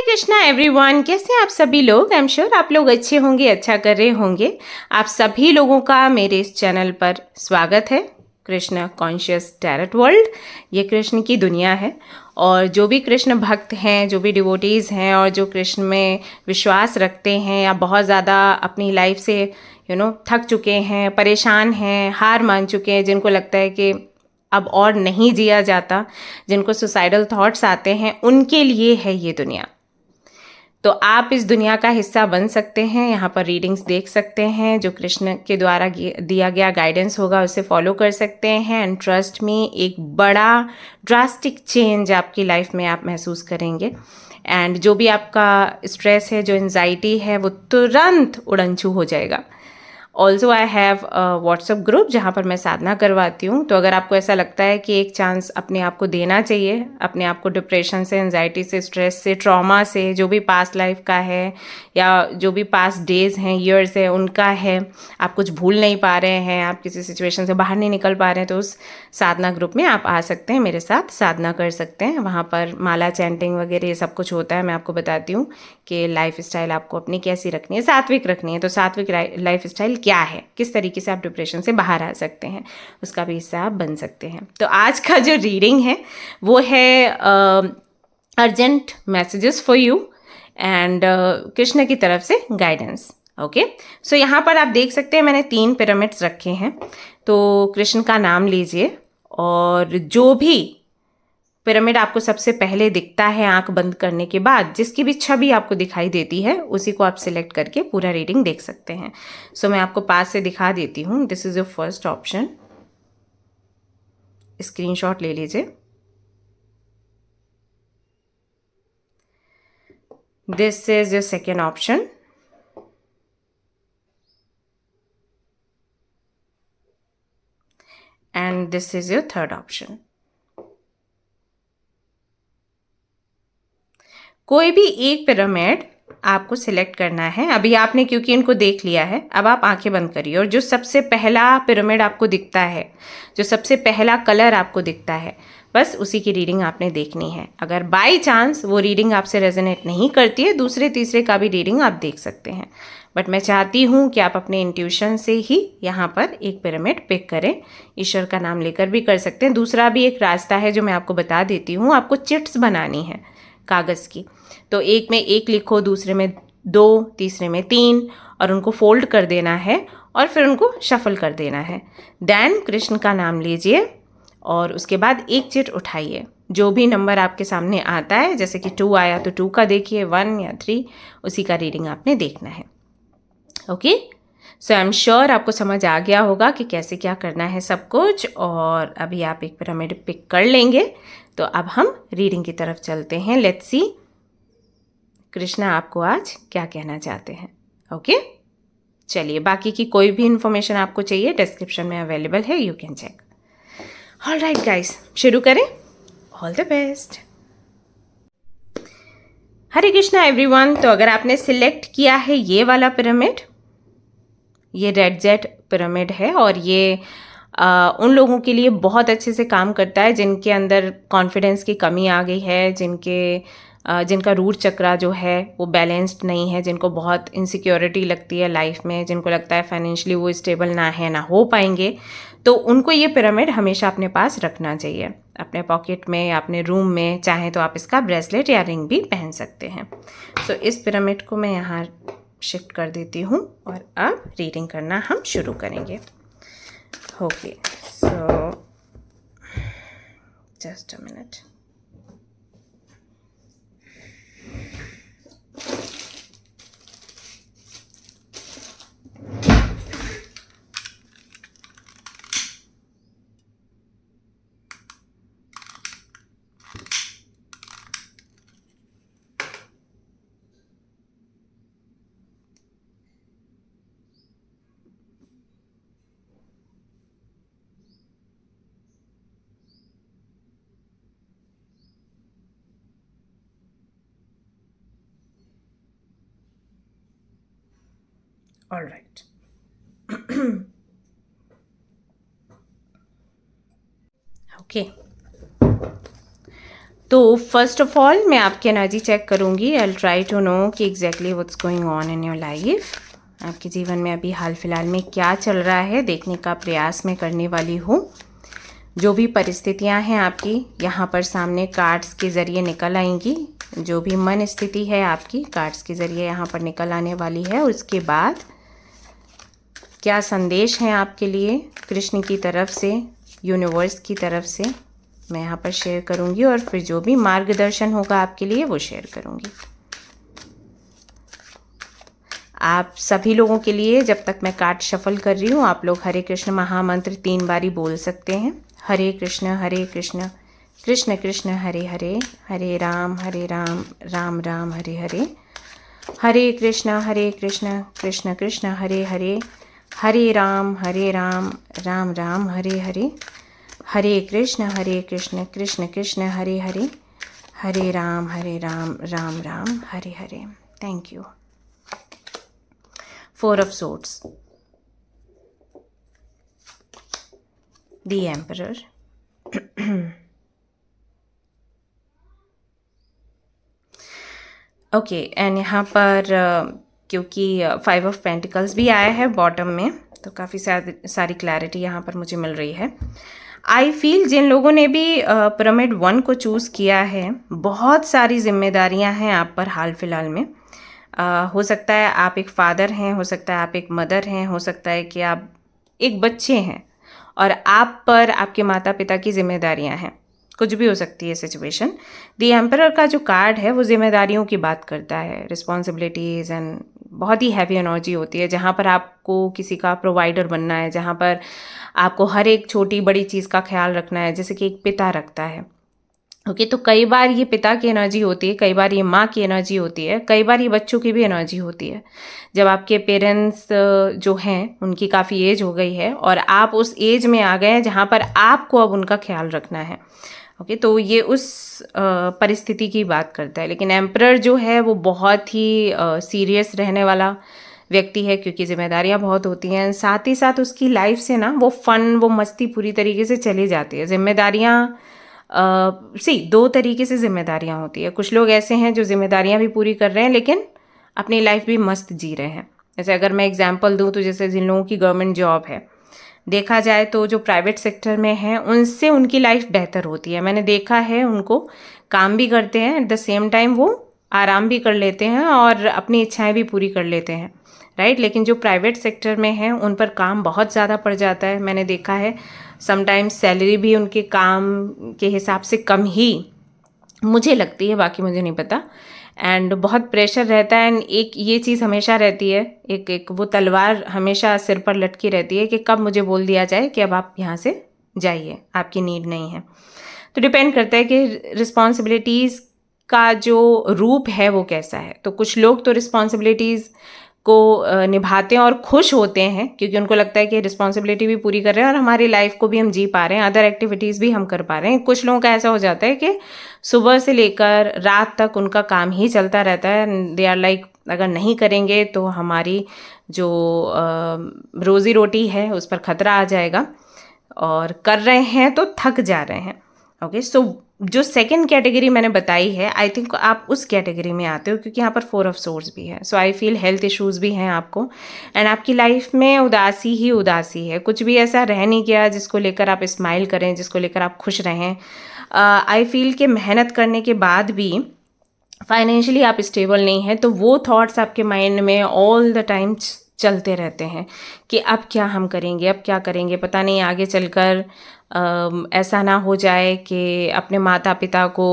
Krishna everyone, कैसे हैं आप सभी लोग। आई एम श्योर आप लोग अच्छे होंगे, अच्छा कर रहे होंगे। आप सभी लोगों का मेरे इस चैनल पर स्वागत है। कृष्ण कॉन्शियस टैरोट वर्ल्ड, ये कृष्ण की दुनिया है। और जो भी कृष्ण भक्त हैं, जो भी डिवोटीज़ हैं और जो कृष्ण में विश्वास रखते हैं या बहुत ज़्यादा अपनी लाइफ से थक चुके हैं, परेशान हैं, हार मान चुके हैं, जिनको लगता है कि अब और नहीं जिया जाता, जिनको सुसाइडल थॉट्स आते हैं, उनके लिए है ये दुनिया। तो आप इस दुनिया का हिस्सा बन सकते हैं। यहाँ पर रीडिंग्स देख सकते हैं, जो कृष्ण के द्वारा दिया गया गाइडेंस होगा उसे फॉलो कर सकते हैं। एंड ट्रस्ट मी, एक बड़ा ड्रास्टिक चेंज आपकी लाइफ में आप महसूस करेंगे। एंड जो भी आपका स्ट्रेस है, जो एंजाइटी है, वो तुरंत उड़नछू हो जाएगा। Also I have WhatsApp group जहाँ पर मैं साधना करवाती हूँ। तो अगर आपको ऐसा लगता है कि एक चांस अपने आप को देना चाहिए, अपने आप को डिप्रेशन से, एंजाइटी से, स्ट्रेस से, ट्रॉमा से, जो भी पास्ट लाइफ का है या जो भी पास्ट डेज हैं, ईयर्स है, उनका है, आप कुछ भूल नहीं पा रहे हैं, आप किसी सिचुएशन से बाहर नहीं निकल पा रहे हैं, तो उस साधना ग्रुप में आप आ सकते हैं, मेरे साथ साधना कर सकते हैं। वहाँ पर माला चैंटिंग वगैरह ये सब कुछ होता है। मैं आपको बताती हूँ कि लाइफ स्टाइल आपको अपनी कैसी रखनी है, सात्विक रखनी है। तो सात्विक लाइफ स्टाइल क्या है, किस तरीके से आप डिप्रेशन से बाहर आ सकते हैं, उसका भी हिस्सा आप बन सकते हैं। तो आज का जो रीडिंग है वो है urgent messages for you and Krishna की तरफ से गाइडेंस। ओके, सो यहाँ पर आप देख सकते हैं मैंने 3 पिरामिड्स रखे हैं। तो कृष्ण का नाम लीजिए और जो भी पिरामिड आपको सबसे पहले दिखता है आंख बंद करने के बाद, जिसकी भी छवि आपको दिखाई देती है, उसी को आप सिलेक्ट करके पूरा रीडिंग देख सकते हैं। सो मैं आपको पास से दिखा देती हूँ। This is your first option, screenshot ले लीजिए। This is your second option, and this is your third option. कोई भी एक पिरामिड आपको सिलेक्ट करना है। अभी आपने क्योंकि इनको देख लिया है, अब आप आंखें बंद करिए और जो सबसे पहला पिरामिड आपको दिखता है, जो सबसे पहला कलर आपको दिखता है, बस उसी की रीडिंग आपने देखनी है। अगर बाय चांस वो रीडिंग आपसे रेजोनेट नहीं करती है, दूसरे तीसरे का भी रीडिंग आप देख सकते हैं। बट मैं चाहती हूँ कि आप अपने इंट्यूशन से ही यहाँ पर एक पिरामिड पिक करें। ईश्वर का नाम लेकर भी कर सकते हैं। दूसरा भी एक रास्ता है जो मैं आपको बता देती हूँ। आपको चिट्स बनानी है कागज़ की। तो एक में 1 लिखो, दूसरे में 2, तीसरे में 3 और उनको फोल्ड कर देना है और फिर उनको शफल कर देना है। देन कृष्ण का नाम लीजिए और उसके बाद एक चिट उठाइए। जो भी नंबर आपके सामने आता है, जैसे कि 2 आया तो 2 का देखिए, 1 या 3, उसी का रीडिंग आपने देखना है। Okay, so I am sure आपको समझ आ गया होगा कि कैसे क्या करना है सब कुछ। और अभी आप एक पिरामिड पिक कर लेंगे। तो अब हम रीडिंग की तरफ चलते हैं। लेट्स सी कृष्णा आपको आज क्या कहना चाहते हैं। ओके, चलिए, बाकी की कोई भी इंफॉर्मेशन आपको चाहिए डिस्क्रिप्शन में अवेलेबल है, you can check. All right guys, शुरू करें। All the best. Hare Krishna everyone. तो अगर आपने सिलेक्ट किया है ये वाला पिरामिड, ये रेड जेट पिरामिड है और ये उन लोगों के लिए बहुत अच्छे से काम करता है जिनके अंदर कॉन्फिडेंस की कमी आ गई है, जिनका रूट चक्रा जो है वो बैलेंस्ड नहीं है, जिनको बहुत इनसिक्योरिटी लगती है लाइफ में, जिनको लगता है फाइनेंशियली वो स्टेबल ना है, ना हो पाएंगे। तो उनको ये पिरामिड हमेशा अपने पास रखना चाहिए, अपने पॉकेट में या अपने रूम में। चाहे तो आप इसका ब्रेसलेट या रिंग भी पहन सकते हैं। सो इस पिरामिड को मैं यहाँ शिफ्ट कर देती हूँ और अब रीडिंग करना हम शुरू करेंगे। Okay, so just a minute. All right. Okay. तो फर्स्ट ऑफ ऑल मैं आपकी एनर्जी चेक करूँगी। I will try to know कि exactly what's going on in your life. आपके जीवन में अभी हाल फिलहाल में क्या चल रहा है देखने का प्रयास मैं करने वाली हूँ। जो भी परिस्थितियाँ हैं आपकी यहाँ पर सामने कार्ड्स के ज़रिए निकल आएंगी। जो भी मन स्थिति है आपकी कार्ड्स के ज़रिए यहाँ पर निकल आने वाली है। उसके बाद क्या संदेश हैं आपके लिए कृष्ण की तरफ से, यूनिवर्स की तरफ से, मैं यहाँ पर शेयर करूँगी और फिर जो भी मार्गदर्शन होगा आपके लिए वो शेयर करूँगी। आप सभी लोगों के लिए जब तक मैं कार्ड शफल कर रही हूँ आप लोग हरे कृष्ण महामंत्र 3 बारी बोल सकते हैं। Hare Krishna Krishna Krishna Hare Hare, Hare Ram Ram Ram Hare Hare, Hare Krishna Krishna Krishna Hare Hare, Hare Ram Ram Ram Hare Hare, Hare Krishna Krishna Krishna Hare Hare, Hare Ram Ram Ram Hare Hare. Thank you. 4 of Swords, the Emperor, okay and यहाँ पर क्योंकि 5 of Pentacles भी आया है बॉटम में तो काफ़ी सारी क्लैरिटी यहाँ पर मुझे मिल रही है। आई फील जिन लोगों ने भी पिरामिड 1 को चूज़ किया है बहुत सारी जिम्मेदारियाँ हैं आप पर हाल फिलहाल में। हो सकता है आप एक फादर हैं, हो सकता है आप एक मदर हैं, हो सकता है कि आप एक बच्चे हैं और आप पर आपके माता पिता की जिम्मेदारियां हैं। कुछ भी हो सकती है सिचुएशन। द एम्परर का जो कार्ड है वो जिम्मेदारियों की बात करता है, रिस्पॉन्सिबिलिटीज़ एंड बहुत ही हैवी एनर्जी होती है जहाँ पर आपको किसी का प्रोवाइडर बनना है, जहाँ पर आपको हर एक छोटी बड़ी चीज़ का ख्याल रखना है जैसे कि एक पिता रखता है। ओके तो कई बार ये पिता की एनर्जी होती है, कई बार ये माँ की एनर्जी होती है, कई बार ये बच्चों की भी एनर्जी होती है। जब आपके पेरेंट्स जो हैं उनकी काफ़ी एज हो गई है और आप उस एज में आ गए हैं जहाँ पर आपको अब उनका ख्याल रखना है। ओके तो ये उस परिस्थिति की बात करता है। लेकिन एम्परर जो है वो बहुत ही सीरियस रहने वाला व्यक्ति है क्योंकि जिम्मेदारियां बहुत होती हैं। साथ ही साथ उसकी लाइफ से ना वो फन वो मस्ती पूरी तरीके से चली जाती है। जिम्मेदारियां 2 तरीके से जिम्मेदारियां होती है। कुछ लोग ऐसे हैं जो जिम्मेदारियां भी पूरी कर रहे हैं लेकिन अपनी लाइफ भी मस्त जी रहे हैं। जैसे अगर मैं एग्जांपल दूं तो जैसे जिन लोगों की गवर्नमेंट जॉब है, देखा जाए तो जो प्राइवेट सेक्टर में हैं उनसे उनकी लाइफ बेहतर होती है। मैंने देखा है उनको काम भी करते हैं, एट द सेम टाइम वो आराम भी कर लेते हैं और अपनी इच्छाएं भी पूरी कर लेते हैं, राइट। लेकिन जो प्राइवेट सेक्टर में हैं उन पर काम बहुत ज़्यादा पड़ जाता है। मैंने देखा है समटाइम्स सैलरी भी उनके काम के हिसाब से कम ही मुझे लगती है, बाकी मुझे नहीं पता। एंड बहुत प्रेशर रहता है एंड एक ये चीज़ हमेशा रहती है, एक वो तलवार हमेशा सिर पर लटकी रहती है कि कब मुझे बोल दिया जाए कि अब आप यहाँ से जाइए, आपकी नीड नहीं है। तो डिपेंड करता है कि रिस्पॉन्सिबिलिटीज़ का जो रूप है वो कैसा है। तो कुछ लोग तो रिस्पॉन्सिबिलिटीज़ को निभाते हैं और खुश होते हैं क्योंकि उनको लगता है कि रिस्पॉन्सिबिलिटी भी पूरी कर रहे हैं और हमारी लाइफ को भी हम जी पा रहे हैं, अदर एक्टिविटीज़ भी हम कर पा रहे हैं। कुछ लोगों का ऐसा हो जाता है कि सुबह से लेकर रात तक उनका काम ही चलता रहता है। दे आर लाइक अगर नहीं करेंगे तो हमारी जो रोज़ी रोटी है उस पर खतरा आ जाएगा, और कर रहे हैं तो थक जा रहे हैं। ओके सो जो सेकंड कैटेगरी मैंने बताई है आई थिंक आप उस कैटेगरी में आते हो क्योंकि यहाँ पर 4 of Swords भी है। सो आई फील हेल्थ इश्यूज़ भी हैं आपको एंड आपकी लाइफ में उदासी ही उदासी है। कुछ भी ऐसा रह नहीं गया जिसको लेकर आप स्माइल करें, जिसको लेकर आप खुश रहें। आई फील कि मेहनत करने के बाद भी फाइनेंशियली आप स्टेबल नहीं हैं तो वो थॉट्स आपके माइंड में ऑल द टाइम चलते रहते हैं कि अब क्या हम करेंगे, अब क्या करेंगे, पता नहीं आगे चलकर ऐसा ना हो जाए कि अपने माता पिता को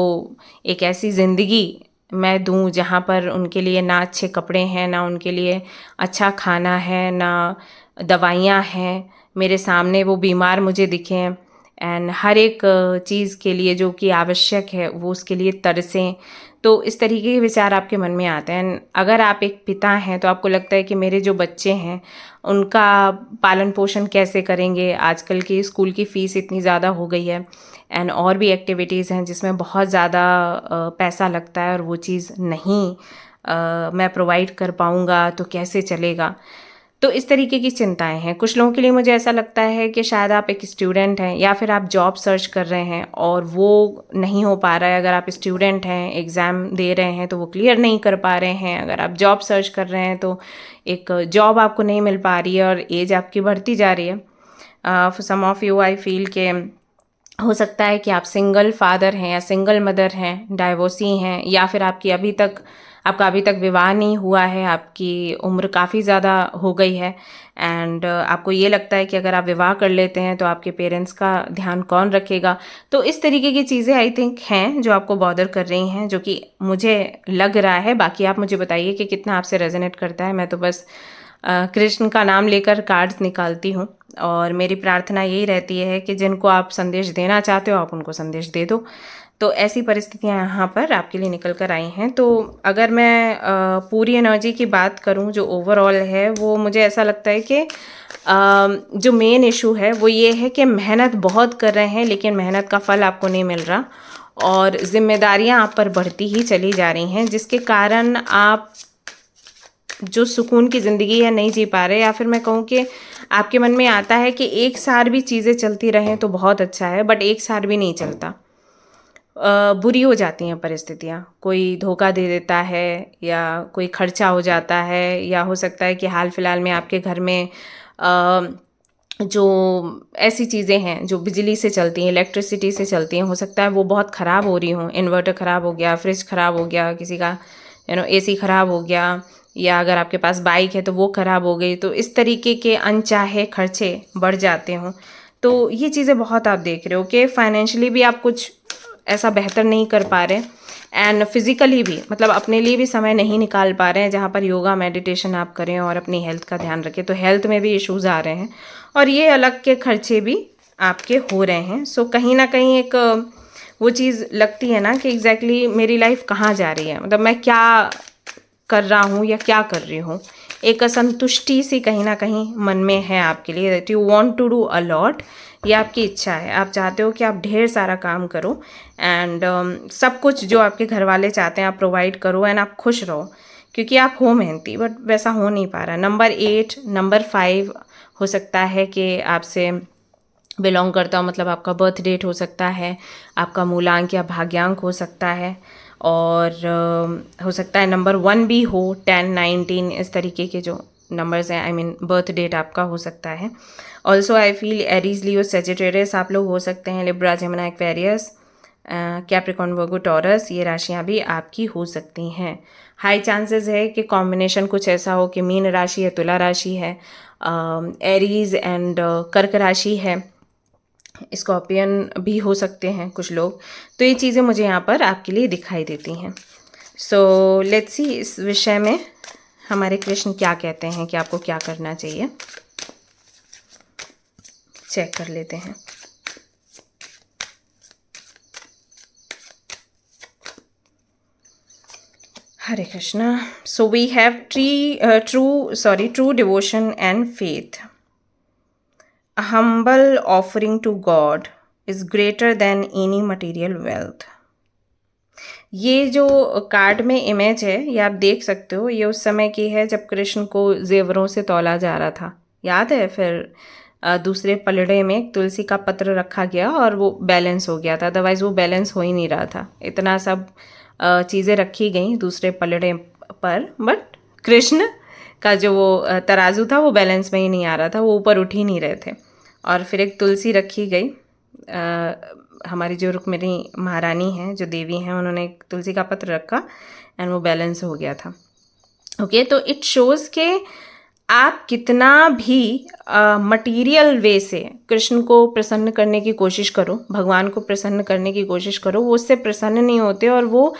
एक ऐसी ज़िंदगी मैं दूं जहां पर उनके लिए ना अच्छे कपड़े हैं, ना उनके लिए अच्छा खाना है, ना दवाइयां हैं, मेरे सामने वो बीमार मुझे दिखें एंड हर एक चीज़ के लिए जो कि आवश्यक है वो उसके लिए तरसें। तो इस तरीके के विचार आपके मन में आते हैं। अगर आप एक पिता हैं तो आपको लगता है कि मेरे जो बच्चे हैं उनका पालन पोषण कैसे करेंगे, आजकल की स्कूल की फ़ीस इतनी ज़्यादा हो गई है एंड और भी एक्टिविटीज़ हैं जिसमें बहुत ज़्यादा पैसा लगता है और वो चीज़ नहीं मैं प्रोवाइड कर पाऊँगा तो कैसे चलेगा। तो इस तरीके की चिंताएं हैं। कुछ लोगों के लिए मुझे ऐसा लगता है कि शायद आप एक स्टूडेंट हैं या फिर आप जॉब सर्च कर रहे हैं और वो नहीं हो पा रहा है। अगर आप स्टूडेंट हैं, एग्ज़ाम दे रहे हैं तो वो क्लियर नहीं कर पा रहे हैं। अगर आप जॉब सर्च कर रहे हैं तो एक जॉब आपको नहीं मिल पा रही है और एज आपकी बढ़ती जा रही है। For some of you I feel के हो सकता है कि आप सिंगल फादर हैं या सिंगल मदर हैं, डाइवोर्सी हैं, या फिर आपका अभी तक विवाह नहीं हुआ है, आपकी उम्र काफ़ी ज़्यादा हो गई है एंड आपको ये लगता है कि अगर आप विवाह कर लेते हैं तो आपके पेरेंट्स का ध्यान कौन रखेगा। तो इस तरीके की चीज़ें आई थिंक हैं जो आपको बॉदर कर रही हैं, जो कि मुझे लग रहा है। बाकी आप मुझे बताइए कि कितना आपसे रेजोनेट करता है। मैं तो बस कृष्ण का नाम लेकर कार्ड्स निकालती हूँ और मेरी प्रार्थना यही रहती है कि जिनको आप संदेश देना चाहते हो आप उनको संदेश दे दो। तो ऐसी परिस्थितियाँ यहाँ पर आपके लिए निकल कर आई हैं। तो अगर मैं पूरी एनर्जी की बात करूँ जो ओवरऑल है, वो मुझे ऐसा लगता है कि जो मेन इशू है वो ये है कि मेहनत बहुत कर रहे हैं लेकिन मेहनत का फल आपको नहीं मिल रहा और जिम्मेदारियाँ आप पर बढ़ती ही चली जा रही हैं, जिसके कारण आप जो सुकून की ज़िंदगी है नहीं जी पा रहे। या फिर मैं कहूँ कि आपके मन में आता है कि एक साल भी चीज़ें चलती रहें तो बहुत अच्छा है, बट एक साल भी नहीं चलता। बुरी हो जाती हैं परिस्थितियाँ। कोई धोखा दे देता है या कोई खर्चा हो जाता है, या हो सकता है कि हाल फिलहाल में आपके घर में जो ऐसी चीज़ें हैं जो बिजली से चलती हैं, इलेक्ट्रिसिटी से चलती हैं, हो सकता है वो बहुत ख़राब हो रही हों। इन्वर्टर ख़राब हो गया, फ्रिज ख़राब हो गया, किसी का एसी ख़राब हो गया, या अगर आपके पास बाइक है तो वो ख़राब हो गई। तो इस तरीके के अनचाहे खर्चे बढ़ जाते हों। तो ये चीज़ें बहुत आप देख रहे हो कि फाइनेंशियली भी आप कुछ ऐसा बेहतर नहीं कर पा रहे एंड फिज़िकली भी, मतलब अपने लिए भी समय नहीं निकाल पा रहे हैं जहाँ पर योगा मेडिटेशन आप करें और अपनी हेल्थ का ध्यान रखें। तो हेल्थ में भी इश्यूज़ आ रहे हैं और ये अलग के खर्चे भी आपके हो रहे हैं। सो कहीं ना कहीं एक वो चीज़ लगती है ना कि एग्जैक्टली मेरी लाइफ कहाँ जा रही है, मतलब मैं क्या कर रहा हूँ या क्या कर रही हूँ। एक असंतुष्टि सी कहीं ना कहीं मन में है आपके लिए, that you want to do a lot. ये आपकी इच्छा है, आप चाहते हो कि आप ढेर सारा काम करो एंड सब कुछ जो आपके घर वाले चाहते हैं आप प्रोवाइड करो एंड आप खुश रहो, क्योंकि आप हो मेहनती, बट वैसा हो नहीं पा रहा। नंबर 8, नंबर 5 हो सकता है कि आपसे बिलोंग करता हो, मतलब आपका बर्थ डेट हो सकता है, आपका मूलांक या भाग्यांक हो सकता है, और हो सकता है नंबर 1 भी हो, 10, 19 इस तरीके के जो नंबर्स हैं, आई मीन बर्थ डेट आपका हो सकता है। Also I feel Aries, Leo, Sagittarius आप लोग हो सकते हैं, Libra, Gemini, Aquarius, Capricorn, Virgo, taurus, ये राशियां भी आपकी हो सकती हैं। हाई चांसेस है कि कॉम्बिनेशन कुछ ऐसा हो कि मीन राशि है, तुला राशि है, एरीज एंड कर्क राशि है, स्कॉर्पियन भी हो सकते हैं कुछ लोग। तो ये चीज़ें मुझे यहाँ पर आपके लिए दिखाई देती हैं। सो लेट्स सी इस विषय में हमारे कृष्ण क्या कहते हैं कि आपको क्या करना चाहिए। चेक कर लेते हैं। Hare Krishna. So we have true devotion and faith. A humble offering to God is greater than any material wealth. ये जो कार्ड में इमेज है ये आप देख सकते हो, ये उस समय की है जब कृष्ण को जेवरों से तौला जा रहा था, याद है। फिर दूसरे पलड़े में तुलसी का पत्र रखा गया और वो बैलेंस हो गया था, अदरवाइज़ वो बैलेंस हो ही नहीं रहा था। इतना सब चीज़ें रखी गई दूसरे पलड़े पर, बट कृष्ण का जो वो तराजू था वो बैलेंस में ही नहीं आ रहा था, वो ऊपर उठ ही नहीं रहे थे। और फिर एक तुलसी रखी गई, हमारी जो रुक्मिणी महारानी हैं, जो देवी हैं, उन्होंने एक तुलसी का पत्र रखा एंड वो बैलेंस हो गया था। ओके, तो इट शोज़ के आप कितना भी मटीरियल वे से कृष्ण को प्रसन्न करने की कोशिश करो, भगवान को प्रसन्न करने की कोशिश करो, वो उससे प्रसन्न नहीं होते और वो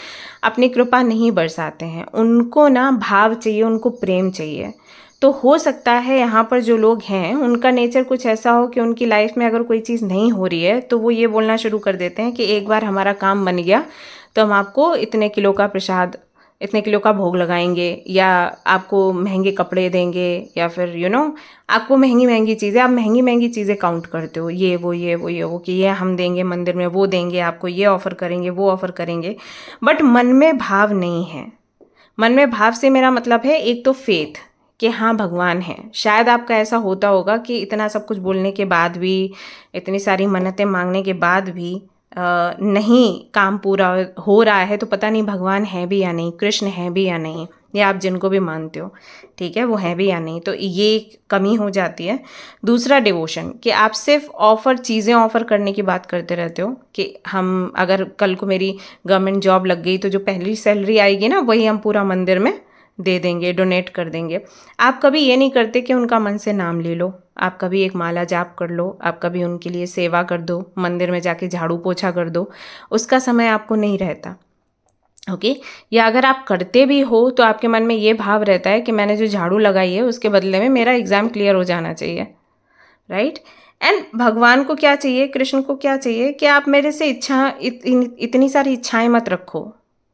अपनी कृपा नहीं बरसाते हैं। उनको ना भाव चाहिए, उनको प्रेम चाहिए। तो हो सकता है यहाँ पर जो लोग हैं उनका नेचर कुछ ऐसा हो कि उनकी लाइफ में अगर कोई चीज़ नहीं हो रही है तो वो ये बोलना शुरू कर देते हैं कि एक बार हमारा काम बन गया तो हम आपको इतने किलो का प्रसाद, इतने किलो का भोग लगाएंगे, या आपको महंगे कपड़े देंगे, या फिर आपको महंगी महंगी चीज़ें, आप महंगी महंगी चीज़ें काउंट करते हो, ये वो कि ये हम देंगे मंदिर में, वो देंगे आपको, ये ऑफ़र करेंगे, वो ऑफ़र करेंगे, बट मन में भाव नहीं है। मन में भाव से मेरा मतलब है एक तो फेथ, कि हाँ भगवान हैं। शायद आपका ऐसा होता होगा कि इतना सब कुछ बोलने के बाद भी, इतनी सारी मन्नतें मांगने के बाद भी नहीं काम पूरा हो रहा है, तो पता नहीं भगवान है भी या नहीं, कृष्ण है भी या नहीं, या आप जिनको भी मानते हो, ठीक है, वो है भी या नहीं, तो ये कमी हो जाती है। दूसरा डिवोशन, कि आप सिर्फ चीज़ें ऑफ़र करने की बात करते रहते हो कि हम अगर कल को मेरी गवर्नमेंट जॉब लग गई तो जो पहली सैलरी आएगी ना वही हम पूरा मंदिर में दे देंगे, डोनेट कर देंगे। आप कभी ये नहीं करते कि उनका मन से नाम ले लो, आप कभी एक माला जाप कर लो, आप कभी उनके लिए सेवा कर दो, मंदिर में जाके झाड़ू पोछा कर दो, उसका समय आपको नहीं रहता। ओके, या अगर आप करते भी हो तो आपके मन में ये भाव रहता है कि मैंने जो झाड़ू लगाई है उसके बदले में मेरा एग्ज़ाम क्लियर हो जाना चाहिए, राइट। एंड भगवान को क्या चाहिए, कृष्ण को क्या चाहिए कि आप मेरे से इतनी सारी इच्छाएं मत रखो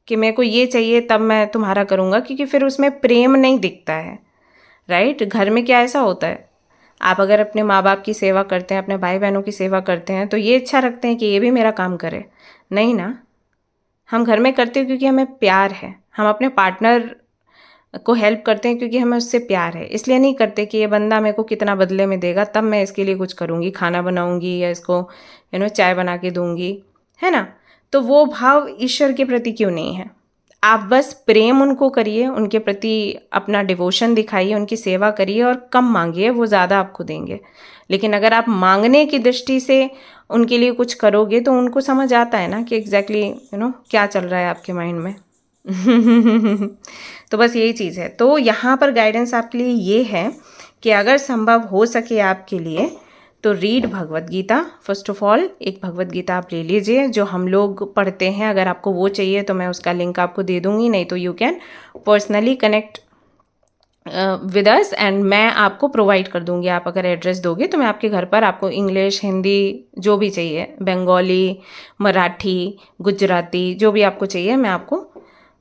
कि मेरे को ये चाहिए तब मैं तुम्हारा करूँगा, क्योंकि फिर उसमें प्रेम नहीं दिखता है, राइट। घर में क्या ऐसा होता है, आप अगर अपने माँ बाप की सेवा करते हैं, अपने भाई बहनों की सेवा करते हैं, तो ये इच्छा रखते हैं कि ये भी मेरा काम करे, नहीं ना। हम घर में करते हैं क्योंकि हमें प्यार है, हम अपने पार्टनर को हेल्प करते हैं क्योंकि हमें उससे प्यार है, इसलिए नहीं करते कि ये बंदा मेरे को कितना बदले में देगा तब मैं इसके लिए कुछ करूँगी, खाना बनाऊँगी या इसको चाय बना के दूँगी, है ना। तो वो भाव ईश्वर के प्रति क्यों नहीं है। आप बस प्रेम उनको करिए, उनके प्रति अपना डिवोशन दिखाइए, उनकी सेवा करिए और कम मांगिए, वो ज़्यादा आपको देंगे। लेकिन अगर आप मांगने की दृष्टि से उनके लिए कुछ करोगे तो उनको समझ आता है ना कि एग्जैक्टली क्या चल रहा है आपके माइंड में। तो बस यही चीज़ है। तो यहाँ पर गाइडेंस आपके लिए ये है कि अगर संभव हो सके आपके लिए तो read Bhagavad Gita. First of all एक भगवत गीता आप ले लीजिए जो हम लोग पढ़ते हैं, अगर आपको वो चाहिए तो मैं उसका लिंक आपको दे दूँगी, नहीं तो you can personally connect with us and मैं आपको प्रोवाइड कर दूँगी। आप अगर एड्रेस दोगे तो मैं आपके घर पर आपको इंग्लिश, हिंदी जो भी चाहिए, बंगाली, मराठी, गुजराती, जो भी आपको चाहिए मैं आपको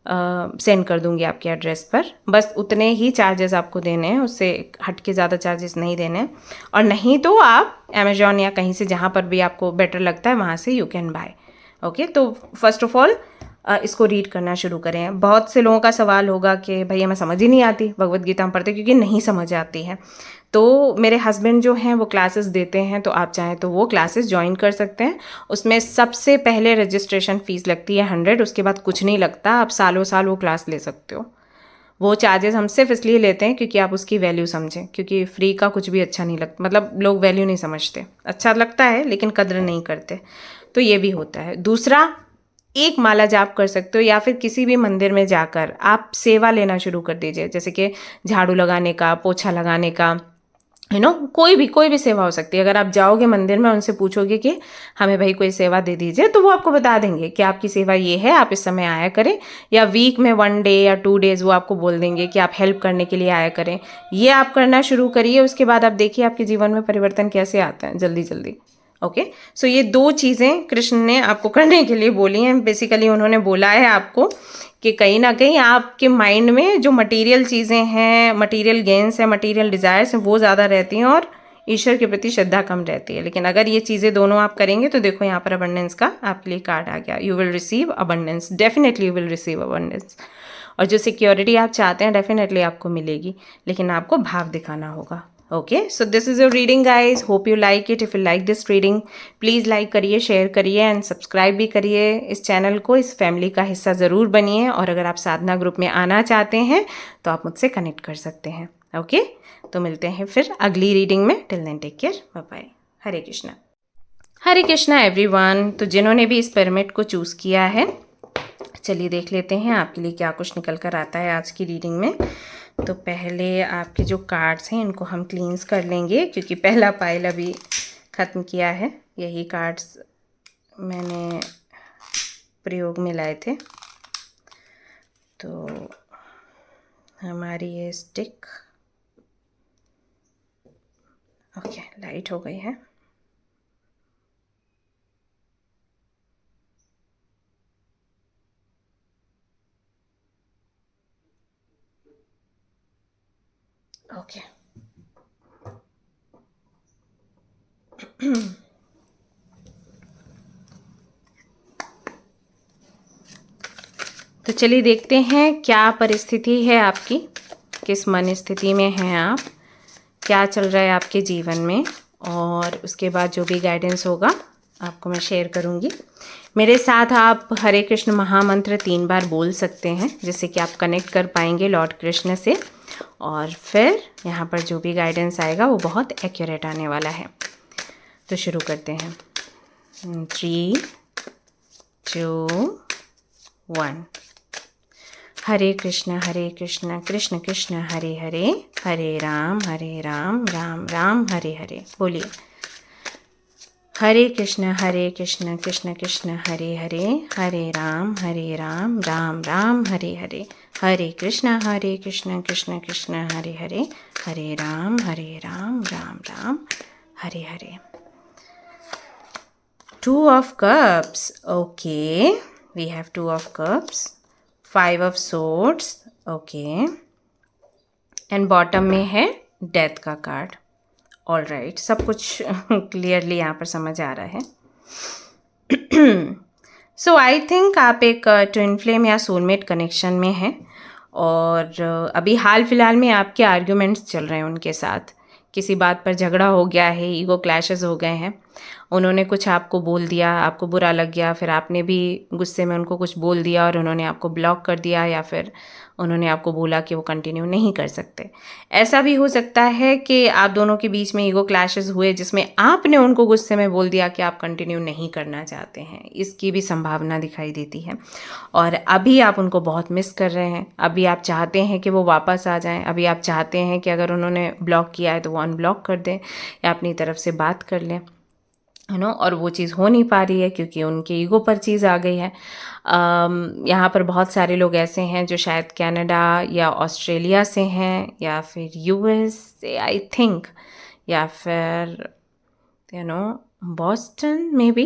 सेंड कर दूंगी आपके एड्रेस पर। बस उतने ही चार्जेस आपको देने हैं, उससे हट के ज़्यादा चार्जेस नहीं देने हैं। और नहीं तो आप अमेजॉन या कहीं से जहाँ पर भी आपको बेटर लगता है वहाँ से यू कैन बाय। ओके, तो फर्स्ट ऑफ ऑल इसको रीड करना शुरू करें। बहुत से लोगों का सवाल होगा कि भैया हमें समझ ही नहीं आती भगवत गीता हम पढ़ते, क्योंकि नहीं समझ आती है। तो मेरे हस्बैंड जो हैं वो क्लासेस देते हैं, तो आप चाहें तो वो क्लासेस ज्वाइन कर सकते हैं। उसमें सबसे पहले रजिस्ट्रेशन फ़ीस लगती है 100, उसके बाद कुछ नहीं लगता, आप सालों साल वो क्लास ले सकते हो। वो चार्जेस हम सिर्फ इसलिए लेते हैं क्योंकि आप उसकी वैल्यू समझें, क्योंकि फ्री का कुछ भी अच्छा नहीं लगता, मतलब लोग वैल्यू नहीं समझते, अच्छा लगता है लेकिन कद्र नहीं करते, तो ये भी होता है। दूसरा, एक माला जाप कर सकते हो या फिर किसी भी मंदिर में जाकर आप सेवा लेना शुरू कर दीजिए, जैसे कि झाड़ू लगाने का, पोछा लगाने का, कोई भी सेवा हो सकती है। अगर आप जाओगे मंदिर में उनसे पूछोगे कि हमें भाई कोई सेवा दे दीजिए, तो वो आपको बता देंगे कि आपकी सेवा ये है, आप इस समय आया करें, या वीक में 1 डे या 2 डेज़ वो आपको बोल देंगे कि आप हेल्प करने के लिए आया करें। ये आप करना शुरू करिए, उसके बाद आप देखिए आपके जीवन में परिवर्तन कैसे आता है जल्दी जल्दी। ओके, सो ये 2 चीज़ें कृष्ण ने आपको करने के लिए बोली हैं। बेसिकली उन्होंने बोला है आपको कि कहीं ना कहीं आपके माइंड में जो मटेरियल चीज़ें हैं, मटेरियल गेन्स हैं, मटेरियल डिज़ायर्स हैं, वो ज़्यादा रहती हैं और ईश्वर के प्रति श्रद्धा कम रहती है। लेकिन अगर ये चीज़ें दोनों आप करेंगे तो देखो यहाँ पर अबंडेंस का आपके लिए कार्ड आ गया। You will receive abundance, definitely you will receive abundance. और जो सिक्योरिटी आप चाहते हैं डेफिनेटली आपको मिलेगी, लेकिन आपको भाव दिखाना होगा। Okay, so this is your reading guys, hope you like it. If you like this reading please like करिए, शेयर करिए एंड सब्सक्राइब भी करिए इस चैनल को, इस फैमिली का हिस्सा ज़रूर बनिए। और अगर आप साधना ग्रुप में आना चाहते हैं तो आप मुझसे कनेक्ट कर सकते हैं। ओके, तो मिलते हैं फिर अगली रीडिंग में। Till then take care, bye bye. Hare Krishna. Hare Krishna everyone. तो जिन्होंने भी इस पिरामिड को चूज़ किया है, चलिए देख लेते हैं आपके लिए क्या कुछ निकल कर आता है आज की रीडिंग में। तो पहले आपके जो कार्ड्स हैं इनको हम क्लींस कर लेंगे, क्योंकि पहला पाइल अभी ख़त्म किया है। यही कार्ड्स मैंने प्रयोग में लाए थे। तो हमारी ये स्टिक ओके लाइट हो गई है। ओके तो चलिए देखते हैं क्या परिस्थिति है आपकी। किस मन स्थिति में हैं आप, क्या चल रहा है आपके जीवन में, और उसके बाद जो भी गाइडेंस होगा आपको मैं शेयर करूँगी। मेरे साथ आप हरे कृष्ण महामंत्र 3 बार बोल सकते हैं, जिससे कि आप कनेक्ट कर पाएंगे लॉर्ड कृष्ण से, और फिर यहाँ पर जो भी गाइडेंस आएगा वो बहुत एक्यूरेट आने वाला है। तो शुरू करते हैं। 3, 2, 1। हरे कृष्ण कृष्ण कृष्ण हरे हरे, हरे राम राम राम हरे हरे। बोलिए हरे कृष्ण कृष्ण कृष्ण हरे हरे, हरे राम राम राम हरे हरे। हरे कृष्ण कृष्ण कृष्ण हरे हरे, हरे राम राम राम हरे हरे। 2 of cups. Okay, we have 2 of cups. 5 of swords. Okay, and bottom में है डेथ का कार्ड। ऑल राइट, सब कुछ क्लियरली यहाँ पर समझ आ रहा है। सो आई थिंक आप एक ट्विन फ्लेम या सोलमेट कनेक्शन में हैं, और अभी हाल फिलहाल में आपके आर्ग्यूमेंट्स चल रहे हैं उनके साथ। किसी बात पर झगड़ा हो गया है, ईगो क्लैशेस हो गए हैं, उन्होंने कुछ आपको बोल दिया, आपको बुरा लग गया, फिर आपने भी गुस्से में उनको कुछ बोल दिया और उन्होंने आपको ब्लॉक कर दिया, या फिर उन्होंने आपको बोला कि वो कंटिन्यू नहीं कर सकते। ऐसा भी हो सकता है कि आप दोनों के बीच में ईगो क्लैशेस हुए, जिसमें आपने उनको गुस्से में बोल दिया कि आप कंटिन्यू नहीं करना चाहते हैं। इसकी भी संभावना दिखाई देती है, और अभी आप उनको बहुत मिस कर रहे हैं। अभी आप चाहते हैं कि वो वापस आ जाएं। अभी आप चाहते हैं कि अगर उन्होंने ब्लॉक किया है तो वो अनब्लॉक कर दें या अपनी तरफ से बात कर लें, है ना। और वो चीज़ हो नहीं पा रही है क्योंकि उनके ईगो पर चीज़ आ गई है। यहाँ पर बहुत सारे लोग ऐसे हैं जो शायद कनाडा या ऑस्ट्रेलिया से हैं, या फिर यूएस से आई थिंक, या फिर बॉस्टन में भी,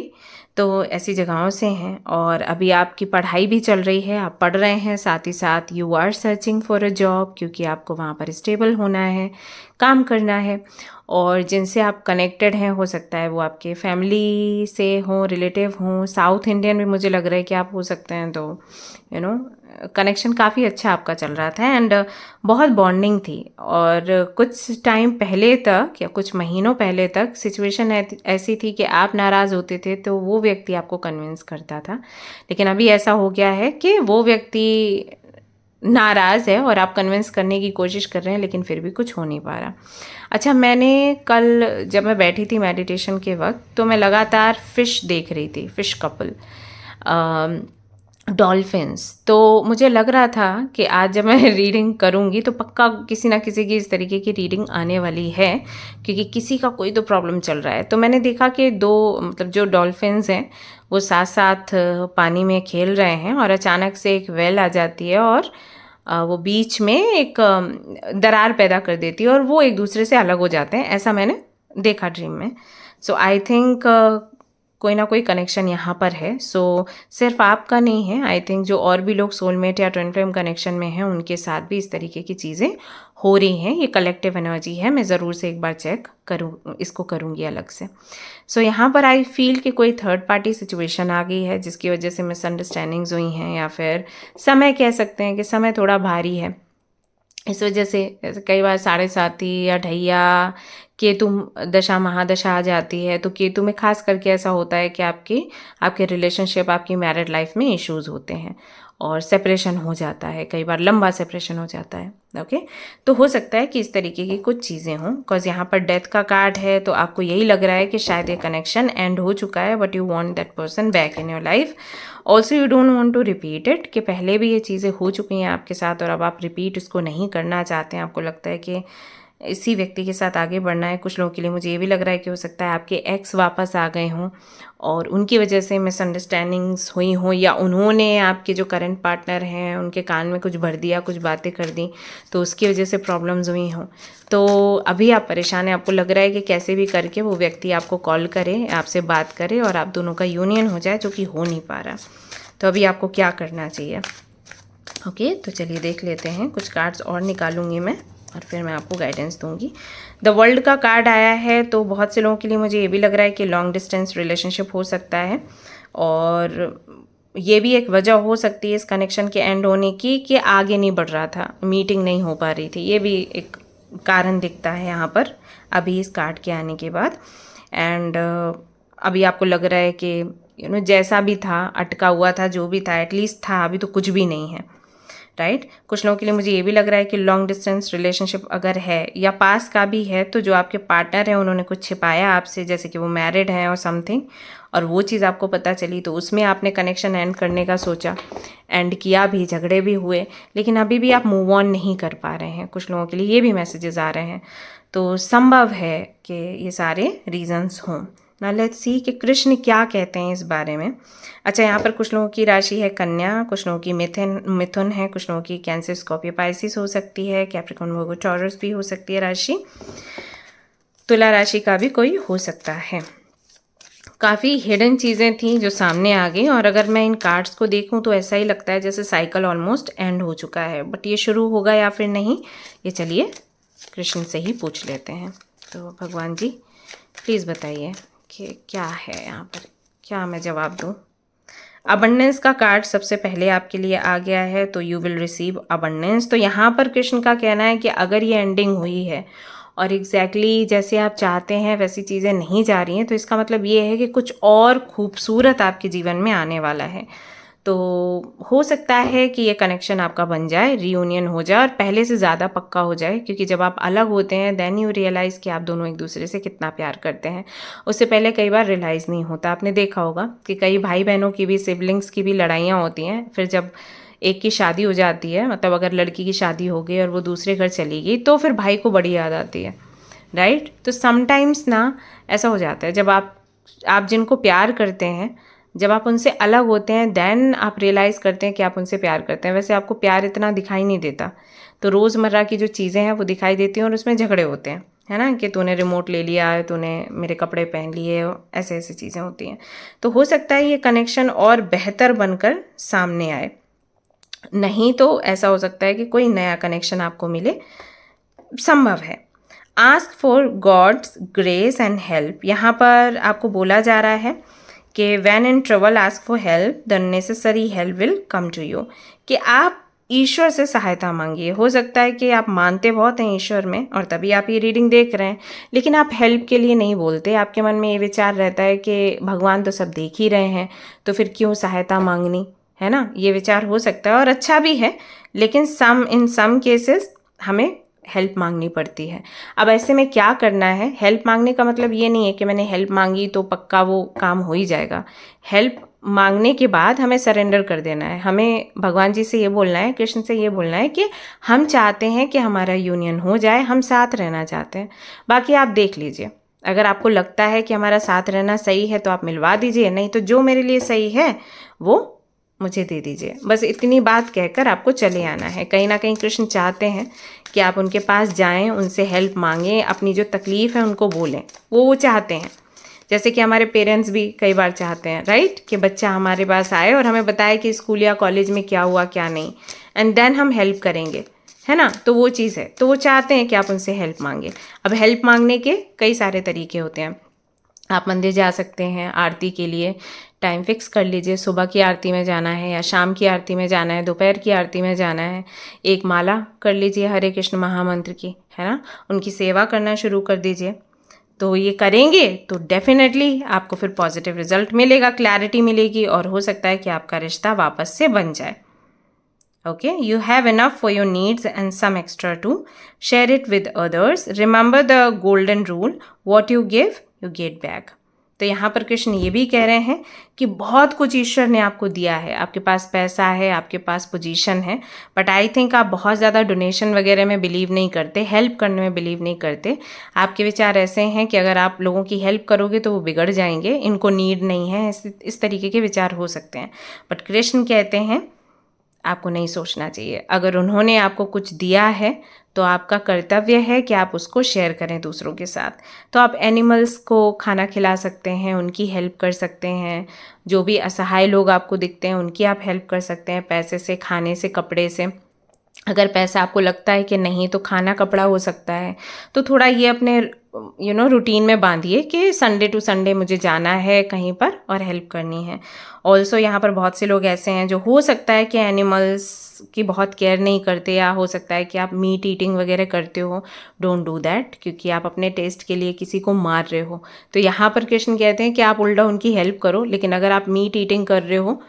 तो ऐसी जगहों से हैं। और अभी आपकी पढ़ाई भी चल रही है, आप पढ़ रहे हैं, साथ ही साथ you are searching for a job, क्योंकि आपको वहाँ पर स्टेबल होना है, काम करना है। और जिनसे आप कनेक्टेड हैं, हो सकता है वो आपके फैमिली से हों, रिलेटिव हों, साउथ इंडियन भी मुझे लग रहा है कि आप हो सकते हैं। तो कनेक्शन काफ़ी अच्छा आपका चल रहा था, एंड बहुत बॉन्डिंग थी। और कुछ टाइम पहले तक या कुछ महीनों पहले तक सिचुएशन ऐसी थी कि आप नाराज़ होते थे तो वो व्यक्ति आपको कन्विंस करता था, लेकिन अभी ऐसा हो गया है कि वो व्यक्ति नाराज़ है और आप कन्विंस करने की कोशिश कर रहे हैं, लेकिन फिर भी कुछ हो नहीं पा रहा। अच्छा, मैंने कल जब मैं बैठी थी मेडिटेशन के वक्त, तो मैं लगातार फ़िश देख रही थी, फ़िश कपल, डॉल्फिन्स। तो मुझे लग रहा था कि आज जब मैं रीडिंग करूँगी तो पक्का किसी ना किसी की इस तरीके की रीडिंग आने वाली है, क्योंकि किसी का कोई तो प्रॉब्लम चल रहा है। तो मैंने देखा कि 2 मतलब जो डॉल्फिन्स हैं वो साथ साथ पानी में खेल रहे हैं, और अचानक से एक वेल आ जाती है और वो बीच में एक दरार पैदा कर देती है और वो एक दूसरे से अलग हो जाते हैं। ऐसा मैंने देखा ड्रीम में। सो आई थिंक कोई ना कोई कनेक्शन यहाँ पर है। सो सिर्फ आपका नहीं है, आई थिंक जो और भी लोग सोलमेट या ट्विन फ्लेम कनेक्शन में हैं उनके साथ भी इस तरीके की चीज़ें हो रही हैं। ये कलेक्टिव एनर्जी है। मैं ज़रूर से एक बार चेक इसको करूँगी अलग से। सो यहाँ पर आई फील कि कोई थर्ड पार्टी सिचुएशन आ गई है, जिसकी वजह से मिसअंडरस्टैंडिंग्स हुई हैं, या फिर समय कह सकते हैं कि समय थोड़ा भारी है। इस वजह से कई बार 7.5 या ढैया केतु दशा महादशा आ जाती है, तो केतु में खास करके ऐसा होता है कि आपके रिलेशनशिप, आपकी मैरिड लाइफ में इश्यूज होते हैं और सेपरेशन हो जाता है, कई बार लंबा सेपरेशन हो जाता है। ओके, तो हो सकता है कि इस तरीके की कुछ चीज़ें हों, बिकॉज यहाँ पर डेथ का कार्ड है, तो आपको यही लग रहा है कि शायद ये कनेक्शन एंड हो चुका है, but you want that person back in your life. Also you don't want to repeat it, कि पहले भी ये चीज़ें हो चुकी हैं आपके साथ और अब आप रिपीट इसको नहीं करना चाहते हैं। आपको लगता है कि इसी व्यक्ति के साथ आगे बढ़ना है। कुछ लोगों के लिए मुझे ये भी लग रहा है कि हो सकता है आपके एक्स वापस आ गए हों और उनकी वजह से मिसअंडरस्टैंडिंग्स हुई हों, या उन्होंने आपके जो करंट पार्टनर हैं उनके कान में कुछ भर दिया, कुछ बातें कर दी, तो उसकी वजह से प्रॉब्लम्स हुई हों। तो अभी आप परेशान हैं, आपको लग रहा है कि कैसे भी करके वो व्यक्ति आपको कॉल करे, आपसे बात करे और आप दोनों का यूनियन हो जाए, जो कि हो नहीं पा रहा। तो अभी आपको क्या करना चाहिए? ओके, तो चलिए देख लेते हैं। कुछ कार्ड्स और निकालूंगी मैं और फिर मैं आपको गाइडेंस दूंगी। द वर्ल्ड का कार्ड आया है, तो बहुत से लोगों के लिए मुझे ये भी लग रहा है कि लॉन्ग डिस्टेंस रिलेशनशिप हो सकता है, और ये भी एक वजह हो सकती है इस कनेक्शन के एंड होने की कि आगे नहीं बढ़ रहा था, मीटिंग नहीं हो पा रही थी। ये भी एक कारण दिखता है यहाँ पर अभी इस कार्ड के आने के बाद। एंड अभी आपको लग रहा है कि जैसा भी था, अटका हुआ था, जो भी था एटलीस्ट था, अभी तो कुछ भी नहीं है, राइट। कुछ लोगों के लिए मुझे ये भी लग रहा है कि लॉन्ग डिस्टेंस रिलेशनशिप अगर है या पास का भी है, तो जो आपके पार्टनर है उन्होंने कुछ छिपाया आपसे, जैसे कि वो मैरिड हैं और समथिंग, और वो चीज़ आपको पता चली तो उसमें आपने कनेक्शन एंड करने का सोचा, एंड किया भी, झगड़े भी हुए, लेकिन अभी भी आप मूव ऑन नहीं कर पा रहे हैं। कुछ लोगों के लिए ये भी मैसेजेस आ रहे हैं, तो संभव है कि ये सारे रीजंस हों। ना लेट्स सी कि कृष्ण क्या कहते हैं इस बारे में। अच्छा, यहाँ पर कुछ लोगों की राशि है कन्या, कुछ लोगों की मिथुन है, कुछ लोगों की कैंसर, स्कॉर्पियो, पाइसिस हो सकती है, कैप्रिकॉर्न, वर्गो, टॉरस भी हो सकती है राशि, तुला राशि का भी कोई हो सकता है। काफ़ी हिडन चीज़ें थी जो सामने आ गई, और अगर मैं इन कार्ड्स को देखूं तो ऐसा ही लगता है जैसे साइकिल ऑलमोस्ट एंड हो चुका है, बट ये शुरू होगा या फिर नहीं, ये चलिए कृष्ण से ही पूछ लेते हैं। तो भगवान जी प्लीज़ बताइए कि क्या है यहाँ पर, क्या मैं जवाब दूँ। अबंडेंस का कार्ड सबसे पहले आपके लिए आ गया है, तो यू विल रिसीव अबंडेंस। तो यहाँ पर कृष्ण का कहना है कि अगर ये एंडिंग हुई है और एग्जैक्टली जैसे आप चाहते हैं वैसी चीज़ें नहीं जा रही हैं, तो इसका मतलब ये है कि कुछ और खूबसूरत आपके जीवन में आने वाला है। तो हो सकता है कि ये कनेक्शन आपका बन जाए, रीयूनियन हो जाए और पहले से ज़्यादा पक्का हो जाए, क्योंकि जब आप अलग होते हैं देन यू रियलाइज़ कि आप दोनों एक दूसरे से कितना प्यार करते हैं। उससे पहले कई बार रियलाइज़ नहीं होता। आपने देखा होगा कि कई भाई बहनों की भी, सिबलिंग्स की भी लड़ाइयाँ होती हैं, फिर जब एक की शादी हो जाती है, मतलब अगर लड़की की शादी हो गई और वो दूसरे घर चली गई, तो फिर भाई को बड़ी याद आती है, राइट। तो समटाइम्स ना ऐसा हो जाता है, जब आप जिनको प्यार करते हैं, जब आप उनसे अलग होते हैं देन आप रियलाइज़ करते हैं कि आप उनसे प्यार करते हैं। वैसे आपको प्यार इतना दिखाई नहीं देता, तो रोज़मर्रा की जो चीज़ें हैं वो दिखाई देती हैं और उसमें झगड़े होते हैं, है ना, कि तूने रिमोट ले लिया, तूने मेरे कपड़े पहन लिए, ऐसे ऐसी चीज़ें होती हैं। तो हो सकता है ये कनेक्शन और बेहतर बनकर सामने आए, नहीं तो ऐसा हो सकता है कि कोई नया कनेक्शन आपको मिले, संभव है। Ask for God's grace and help, यहाँ पर आपको बोला जा रहा है कि when in trouble ask for help, the necessary help will come to you, कि आप ईश्वर से सहायता मांगिए। हो सकता है कि आप मानते बहुत हैं ईश्वर में और तभी आप ये रीडिंग देख रहे हैं, लेकिन आप हेल्प के लिए नहीं बोलते। आपके मन में ये विचार रहता है कि भगवान तो सब देख ही रहे हैं, तो फिर क्यों सहायता मांगनी, है ना, ये विचार हो सकता है और अच्छा भी है, लेकिन इन सम केसेस हमें हेल्प मांगनी पड़ती है। अब ऐसे में क्या करना है, हेल्प मांगने का मतलब ये नहीं है कि मैंने हेल्प मांगी तो पक्का वो काम हो ही जाएगा। हेल्प मांगने के बाद हमें सरेंडर कर देना है, हमें भगवान जी से ये बोलना है, कृष्ण से ये बोलना है कि हम चाहते हैं कि हमारा यूनियन हो जाए, हम साथ रहना चाहते हैं। बाकी आप देख लीजिए, अगर आपको लगता है कि हमारा साथ रहना सही है तो आप मिलवा दीजिए, नहीं तो जो मेरे लिए सही है वो मुझे दे दीजिए। बस इतनी बात कहकर आपको चले आना है। कहीं ना कहीं कृष्ण चाहते हैं कि आप उनके पास जाएं, उनसे हेल्प मांगें, अपनी जो तकलीफ़ है उनको बोलें, वो चाहते हैं। जैसे कि हमारे पेरेंट्स भी कई बार चाहते हैं, राइट, कि बच्चा हमारे पास आए और हमें बताए कि स्कूल या कॉलेज में क्या हुआ क्या नहीं, एंड देन हम हेल्प करेंगे, है ना। तो वो चीज़ है, तो वो चाहते हैं कि आप उनसे हेल्प मांगें। अब हेल्प मांगने के कई सारे तरीके होते हैं। आप मंदिर जा सकते हैं आरती के लिए, टाइम फिक्स कर लीजिए, सुबह की आरती में जाना है या शाम की आरती में जाना है, दोपहर की आरती में जाना है। एक माला कर लीजिए हरे कृष्ण महामंत्र की, है ना, उनकी सेवा करना शुरू कर दीजिए। तो ये करेंगे तो डेफिनेटली आपको फिर पॉजिटिव रिजल्ट मिलेगा, क्लैरिटी मिलेगी, और हो सकता है कि आपका रिश्ता वापस से बन जाए। Okay, you have enough for your needs and some extra too. Share it with others. Remember the golden rule, what you give, you get back. तो यहाँ पर कृष्ण ये भी कह रहे हैं कि बहुत कुछ ईश्वर ने आपको दिया है, आपके पास पैसा है, आपके पास पोजीशन है, बट आई थिंक आप बहुत ज़्यादा डोनेशन वगैरह में बिलीव नहीं करते, हेल्प करने में बिलीव नहीं करते। आपके विचार ऐसे हैं कि अगर आप लोगों की हेल्प करोगे तो वो बिगड़ जाएंगे, इनको नीड नहीं है, इस तरीके के विचार हो सकते हैं। बट कृष्ण कहते हैं आपको नहीं सोचना चाहिए। अगर उन्होंने आपको कुछ दिया है तो आपका कर्तव्य है कि आप उसको शेयर करें दूसरों के साथ। तो आप एनिमल्स को खाना खिला सकते हैं, उनकी हेल्प कर सकते हैं, जो भी असहाय लोग आपको दिखते हैं उनकी आप हेल्प कर सकते हैं, पैसे से, खाने से, कपड़े से। अगर पैसा आपको लगता है कि नहीं तो खाना कपड़ा हो सकता है, तो थोड़ा ये अपने रूटीन में बांधिए कि संडे टू संडे मुझे जाना है कहीं पर और हेल्प करनी है। ऑल्सो यहाँ पर बहुत से लोग ऐसे हैं जो हो सकता है कि एनिमल्स की बहुत केयर नहीं करते, या हो सकता है कि आप मीट ईटिंग वगैरह करते हो। डोंट डू दैट, क्योंकि आप अपने टेस्ट के लिए किसी को मार रहे हो। तो यहाँ पर कृष्ण कहते हैं कि आप उल्टा उनकी हेल्प करो, लेकिन अगर आप मीट ईटिंग कर रहे हो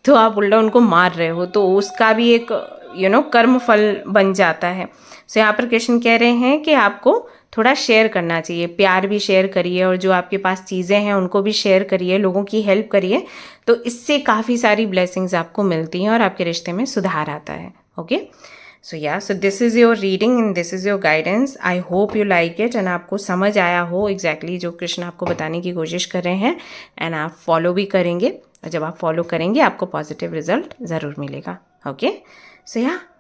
तो आप उल्टा उनको मार रहे हो, तो उसका भी एक कर्म फल बन जाता है। सो यहाँ पर कृष्ण कह रहे हैं कि आपको थोड़ा शेयर करना चाहिए, प्यार भी शेयर करिए, और जो आपके पास चीज़ें हैं उनको भी शेयर करिए, लोगों की हेल्प करिए। तो इससे काफ़ी सारी ब्लेसिंग्स आपको मिलती हैं और आपके रिश्ते में सुधार आता है। Okay, so this is your reading and this is your guidance. I hope you like it and आपको समझ आया हो एग्जैक्टली जो कृष्ण आपको बताने की कोशिश कर रहे हैं, एंड आप फॉलो भी करेंगे। और जब आप फॉलो करेंगे आपको पॉजिटिव रिजल्ट ज़रूर मिलेगा। ओके,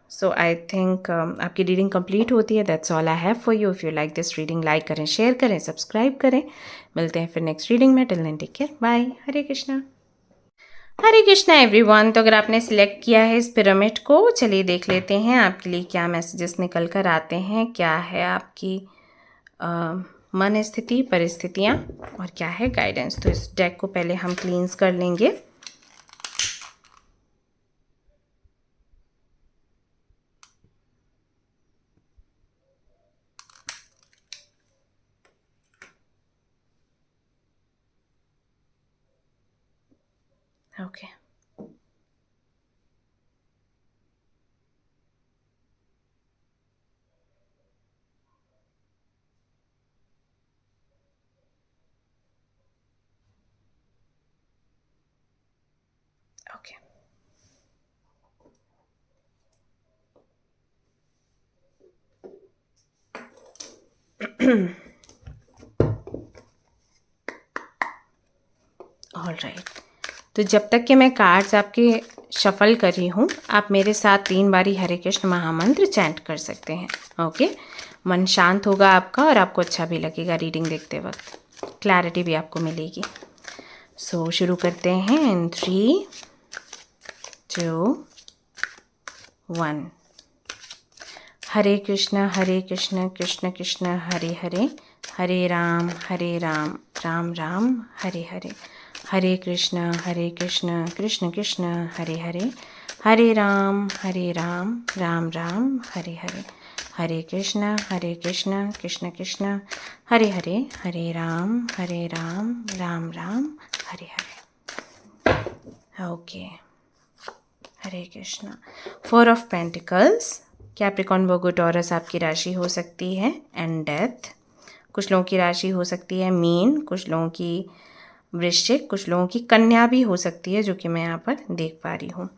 सो आई थिंक आपकी रीडिंग कंप्लीट होती है। That's all I have for you. If you like this reading, like करें, शेयर करें, सब्सक्राइब करें। मिलते हैं फिर नेक्स्ट रीडिंग में। Till then take care, bye, Hare Krishna. Hare Krishna everyone. तो अगर आपने सिलेक्ट किया है इस पिरामिड को, चलिए देख लेते हैं आपके लिए क्या मैसेजेस निकल कर आते हैं, क्या है आपकी मन स्थिति, परिस्थितियाँ, और क्या है गाइडेंस। तो इस डेक को पहले हम क्लींस कर लेंगे। Okay, okay, all right. तो जब तक कि मैं कार्ड्स आपके शफल कर रही हूँ, आप मेरे साथ 3 बारी हरे कृष्ण महामंत्र चैंट कर सकते हैं। ओके, मन शांत होगा आपका और आपको अच्छा भी लगेगा रीडिंग देखते वक्त, क्लैरिटी भी आपको मिलेगी। सो शुरू करते हैं in 3, 2, 1। Hare Krishna Krishna Krishna Hare Hare, Hare Ram Ram Ram Hare Hare, Hare Krishna Krishna Krishna Hare Hare, Hare Ram Ram Ram Hare Hare, Hare Krishna Krishna Krishna Hare Hare, Hare Ram Ram Ram Hare Hare. Okay, Hare Krishna. 4 of pentacles, Capricorn, Virgo, Taurus आपकी राशि हो सकती है, एंड डेथ कुछ लोगों की राशि हो सकती है, मीन कुछ लोगों की, वृश्चिक कुछ लोगों की, कन्या भी हो सकती है, जो कि मैं यहाँ पर देख पा रही हूँ।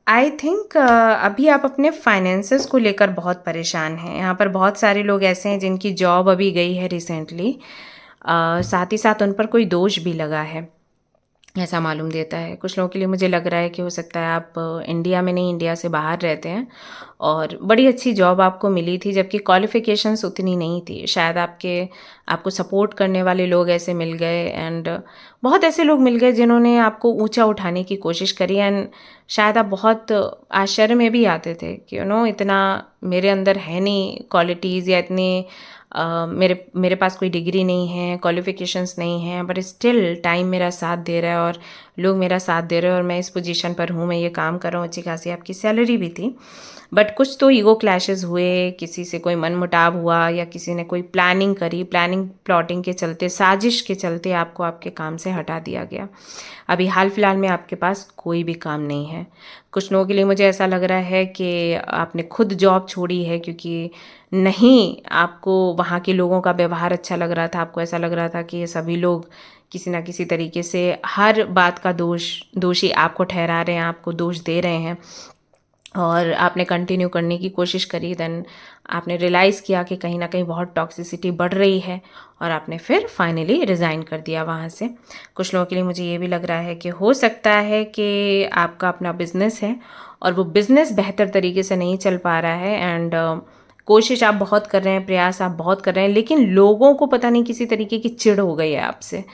आई थिंक अभी आप अपने फाइनेंसेस को लेकर बहुत परेशान हैं। यहाँ पर बहुत सारे लोग ऐसे हैं जिनकी जॉब अभी गई है रिसेंटली, साथ ही साथ उन पर कोई दोष भी लगा है, ऐसा मालूम देता है। कुछ लोगों के लिए मुझे लग रहा है कि हो सकता है आप इंडिया में नहीं, इंडिया से बाहर रहते हैं और बड़ी अच्छी जॉब आपको मिली थी, जबकि क्वालिफ़िकेशंस उतनी नहीं थी। शायद आपको सपोर्ट करने वाले लोग ऐसे मिल गए, एंड बहुत ऐसे लोग मिल गए जिन्होंने आपको ऊंचा उठाने की कोशिश करी, एंड शायद आप बहुत आश्चर्य में भी आते थे कि इतना मेरे अंदर है नहीं क्वालिटीज़, या इतने मेरे पास कोई डिग्री नहीं है, क्वालिफ़िकेशंस नहीं हैं, बट स्टिल टाइम मेरा साथ दे रहा है और लोग मेरा साथ दे रहे हैं, और मैं इस पोजीशन पर हूँ, मैं ये काम कर रहा हूँ, अच्छी खासी आपकी सैलरी भी थी। बट कुछ तो ईगो क्लैशेस हुए, किसी से कोई मनमुटाव हुआ, या किसी ने कोई प्लानिंग करी, प्लॉटिंग के चलते, साजिश के चलते आपको आपके काम से हटा दिया गया। अभी हाल फिलहाल में आपके पास कोई भी काम नहीं है। कुछ लोगों के लिए मुझे ऐसा लग रहा है कि आपने खुद जॉब छोड़ी है, क्योंकि नहीं आपको वहाँ के लोगों का व्यवहार अच्छा लग रहा था, आपको ऐसा लग रहा था कि ये सभी लोग किसी ना किसी तरीके से हर बात का दोषी आपको ठहरा रहे हैं, आपको दोष दे रहे हैं, और आपने कंटिन्यू करने की कोशिश करी। देन आपने रियलाइज़ किया कि कहीं ना कहीं बहुत टॉक्सिसिटी बढ़ रही है, और आपने फिर फाइनली रिज़ाइन कर दिया वहाँ से। कुछ लोगों के लिए मुझे ये भी लग रहा है कि हो सकता है कि आपका अपना बिज़नेस है और वो बिज़नेस बेहतर तरीके से नहीं चल पा रहा है, एंड कोशिश आप बहुत कर रहे हैं, प्रयास आप बहुत कर रहे हैं, लेकिन लोगों को पता नहीं किसी तरीके की चिढ़ हो गई है आपसे।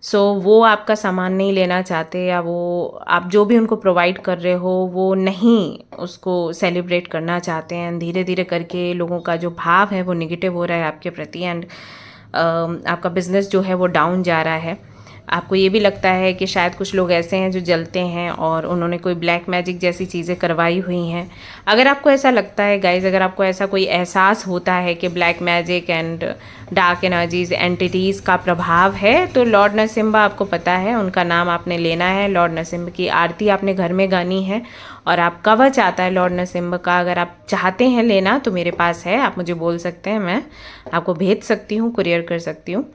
सो वो आपका सामान नहीं लेना चाहते, या वो आप जो भी उनको प्रोवाइड कर रहे हो वो नहीं उसको सेलिब्रेट करना चाहते हैं। धीरे धीरे करके लोगों का जो भाव है वो निगेटिव हो रहा है आपके प्रति, एंड आपका बिजनेस जो है वो डाउन जा रहा है। आपको ये भी लगता है कि शायद कुछ लोग ऐसे हैं जो जलते हैं और उन्होंने कोई ब्लैक मैजिक जैसी चीज़ें करवाई हुई हैं। अगर आपको ऐसा लगता है गाइज, अगर आपको ऐसा कोई एहसास होता है कि black magic and dark energies entities का प्रभाव है, तो लॉर्ड नरसिम्हा आपको पता है, उनका नाम आपने लेना है। लॉर्ड नरसिम्हा की आरती आपने घर में गानी है, और आप कवच आता है लॉर्ड नरसिम्हा का, अगर आप चाहते हैं लेना तो मेरे पास है, आप मुझे बोल सकते हैं, मैं आपको भेज सकती हूँ, कुरियर कर सकती हूँ।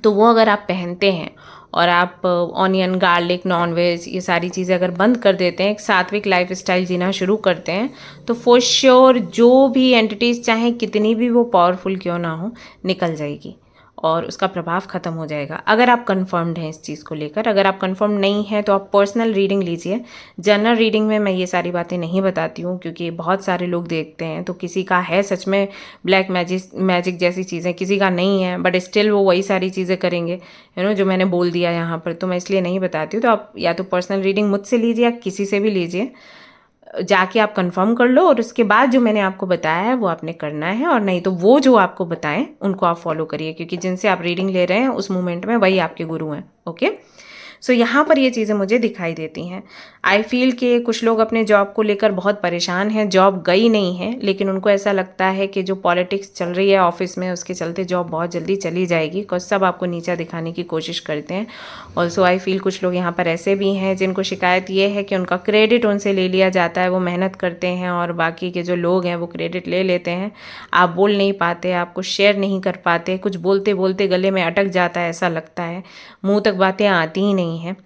तो वो अगर आप पहनते हैं और आप ऑनियन, गार्लिक, नॉनवेज, ये सारी चीज़ें अगर बंद कर देते हैं, एक सात्विक लाइफ स्टाइल जीना शुरू करते हैं, तो फॉर श्योर जो भी एंटिटीज़ चाहे कितनी भी वो पावरफुल क्यों ना हो, निकल जाएगी और उसका प्रभाव ख़त्म हो जाएगा। अगर आप कंफर्म्ड हैं इस चीज़ को लेकर। अगर आप कंफर्म नहीं हैं तो आप पर्सनल रीडिंग लीजिए। जनरल रीडिंग में मैं ये सारी बातें नहीं बताती हूँ, क्योंकि बहुत सारे लोग देखते हैं तो किसी का है सच में ब्लैक मैजिक जैसी चीज़ें, किसी का नहीं है, बट स्टिल वो वही सारी चीज़ें करेंगे, जो मैंने बोल दिया यहाँ पर, तो मैं इसलिए नहीं बताती हूँ। तो आप या तो पर्सनल रीडिंग मुझसे लीजिए या किसी से भी लीजिए, जाके आप कंफर्म कर लो, और उसके बाद जो मैंने आपको बताया है वो आपने करना है, और नहीं तो वो जो आपको बताएं उनको आप फॉलो करिए, क्योंकि जिनसे आप रीडिंग ले रहे हैं उस मोमेंट में वही आपके गुरु हैं। ओके, सो यहाँ पर ये चीज़ें मुझे दिखाई देती हैं। आई फील कि कुछ लोग अपने जॉब को लेकर बहुत परेशान हैं। जॉब गई नहीं है, लेकिन उनको ऐसा लगता है कि जो पॉलिटिक्स चल रही है ऑफिस में, उसके चलते जॉब बहुत जल्दी चली जाएगी, बिकॉज सब आपको नीचा दिखाने की कोशिश करते हैं। ऑल्सो आई फील कुछ लोग यहाँ पर ऐसे भी हैं जिनको शिकायत ये है कि उनका क्रेडिट उनसे ले लिया जाता है। वो मेहनत करते हैं और बाकी के जो लोग हैं वो क्रेडिट ले लेते हैं। आप बोल नहीं पाते, आपको शेयर नहीं कर पाते, कुछ बोलते बोलते गले में अटक जाता है, ऐसा लगता है, मुंह तक बातें आती ही नहीं हैं।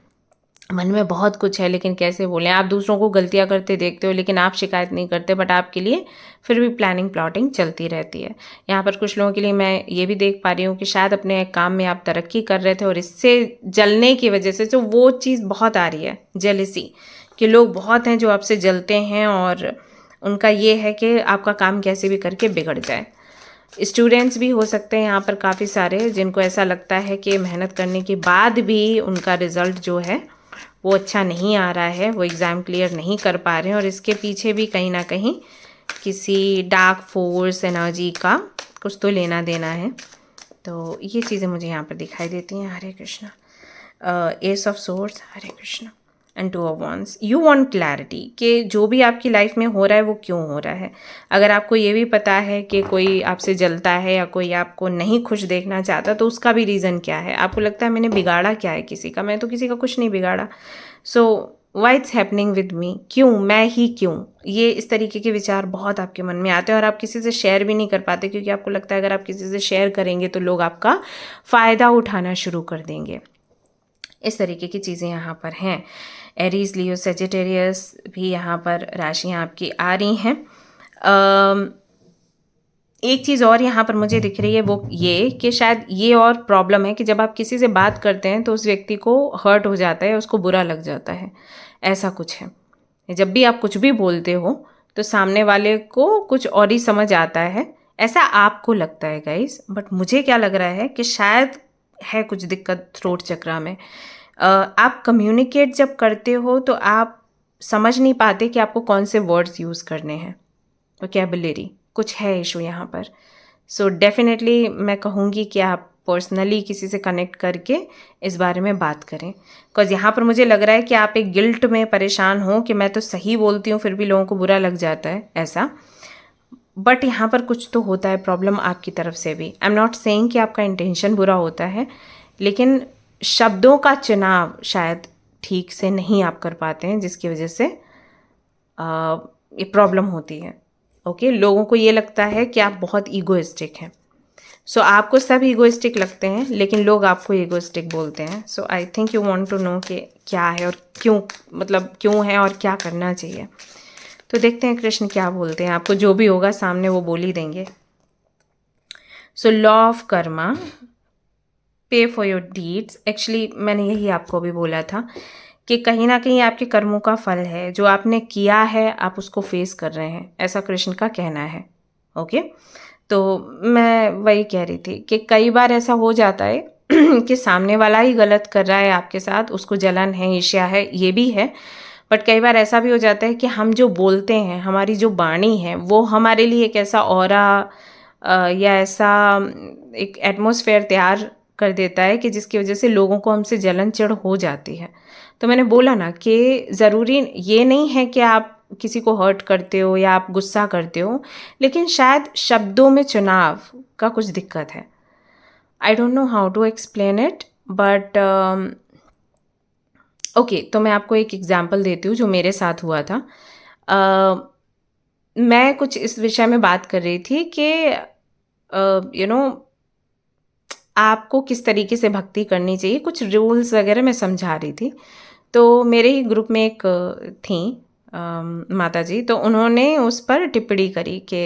मन में बहुत कुछ है लेकिन कैसे बोलें। आप दूसरों को गलतियां करते देखते हो लेकिन आप शिकायत नहीं करते, बट आपके लिए फिर भी प्लानिंग प्लॉटिंग चलती रहती है। यहाँ पर कुछ लोगों के लिए मैं ये भी देख पा रही हूँ कि शायद अपने काम में आप तरक्की कर रहे थे और इससे जलने की वजह से जो वो चीज़ बहुत आ रही है, जेलसी, कि लोग बहुत हैं जो आपसे जलते हैं और उनका ये है कि आपका काम कैसे भी करके बिगड़ जाए। स्टूडेंट्स भी हो सकते हैं यहाँ पर काफ़ी सारे, जिनको ऐसा लगता है कि मेहनत करने के बाद भी उनका रिज़ल्ट जो है वो अच्छा नहीं आ रहा है, वो एग्ज़ाम क्लियर नहीं कर पा रहे हैं, और इसके पीछे भी कहीं ना कहीं किसी डार्क फोर्स एनर्जी का कुछ तो लेना देना है। तो ये चीज़ें मुझे यहाँ पर दिखाई देती हैं। Hare Krishna, ace of swords, Hare Krishna, and two of wands. You want clarity कि जो भी आपकी लाइफ में हो रहा है वो क्यों हो रहा है। अगर आपको ये भी पता है कि कोई आपसे जलता है या कोई आपको नहीं खुश देखना चाहता, तो उसका भी रीज़न क्या है। आपको लगता है मैंने बिगाड़ा क्या है किसी का, मैं तो किसी का कुछ नहीं बिगाड़ा। So why it's happening with me, क्यों, मैं ही क्यों, ये इस तरीके के विचार बहुत आपके मन में आते हैं और आप किसी से शेयर भी नहीं कर पाते, क्योंकि आपको लगता है अगर आप किसी से शेयर करेंगे तो लोग आपका फ़ायदा उठाना शुरू कर देंगे। इस तरीके की चीज़ें यहाँ पर हैं। एरीज, लियो, सेजिटेरियस भी यहाँ पर राशियाँ आपकी आ रही हैं। एक चीज़ और यहाँ पर मुझे दिख रही है, वो ये कि शायद ये और प्रॉब्लम है कि जब आप किसी से बात करते हैं तो उस व्यक्ति को हर्ट हो जाता है, उसको बुरा लग जाता है, ऐसा कुछ है। जब भी आप कुछ भी बोलते हो तो सामने वाले को कुछ और ही समझ आता है, ऐसा आपको लगता है गाइस, बट मुझे क्या लग रहा है कि शायद है कुछ दिक्कत थ्रोट चक्रा में। आप कम्युनिकेट जब करते हो तो आप समझ नहीं पाते कि आपको कौन से वर्ड्स यूज़ करने हैं, वोकैबुलरी, कुछ है इशू यहाँ पर। सो डेफिनेटली मैं कहूँगी कि आप पर्सनली किसी से कनेक्ट करके इस बारे में बात करें, बिकॉज यहाँ पर मुझे लग रहा है कि आप एक गिल्ट में परेशान हो कि मैं तो सही बोलती हूँ फिर भी लोगों को बुरा लग जाता है, ऐसा। बट यहाँ पर कुछ तो होता है प्रॉब्लम आपकी तरफ से भी। आई एम नॉट सेइंग कि आपका इंटेंशन बुरा होता है, लेकिन शब्दों का चुनाव शायद ठीक से नहीं आप कर पाते हैं, जिसकी वजह से ये प्रॉब्लम होती है। ओके, लोगों को ये लगता है कि आप बहुत ईगोइस्टिक हैं। सो आपको सब ईगोइस्टिक लगते हैं लेकिन लोग आपको ईगोइस्टिक बोलते हैं। So I think you want to know कि क्या है और क्यों, मतलब क्यों है और क्या करना चाहिए। तो देखते हैं कृष्ण क्या बोलते हैं आपको। जो भी होगा सामने वो बोल ही देंगे। सो लॉ ऑफ कर्मा, पे फॉर योर डीड्स। एक्चुअली मैंने यही आपको भी बोला था कि कहीं ना कहीं आपके कर्मों का फल है, जो आपने किया है आप उसको फेस कर रहे हैं, ऐसा कृष्ण का कहना है। ओके, तो मैं वही कह रही थी कि कई बार ऐसा हो जाता है कि सामने वाला ही गलत कर रहा है आपके साथ, उसको जलन है, ईर्ष्या है, ये भी है। बट कई बार ऐसा भी हो जाता है कि हम जो बोलते हैं, हमारी जो वाणी है, वो हमारे लिए एक ऐसा ऑरा या ऐसा एक एटमॉस्फेयर तैयार कर देता है कि जिसकी वजह से लोगों को हमसे जलन चिढ़ हो जाती है। तो मैंने बोला ना कि ज़रूरी ये नहीं है कि आप किसी को हर्ट करते हो या आप गुस्सा करते हो, लेकिन शायद शब्दों में चुनाव का कुछ दिक्कत है। I don't know how to explain it, but okay, तो मैं आपको एक एग्जांपल देती हूँ जो मेरे साथ हुआ था। मैं कुछ इस विषय में बात कर रही थी कि यू नो आपको किस तरीके से भक्ति करनी चाहिए, कुछ रूल्स वगैरह मैं समझा रही थी। तो मेरे ही ग्रुप में एक थी माता जी, तो उन्होंने उस पर टिप्पणी करी कि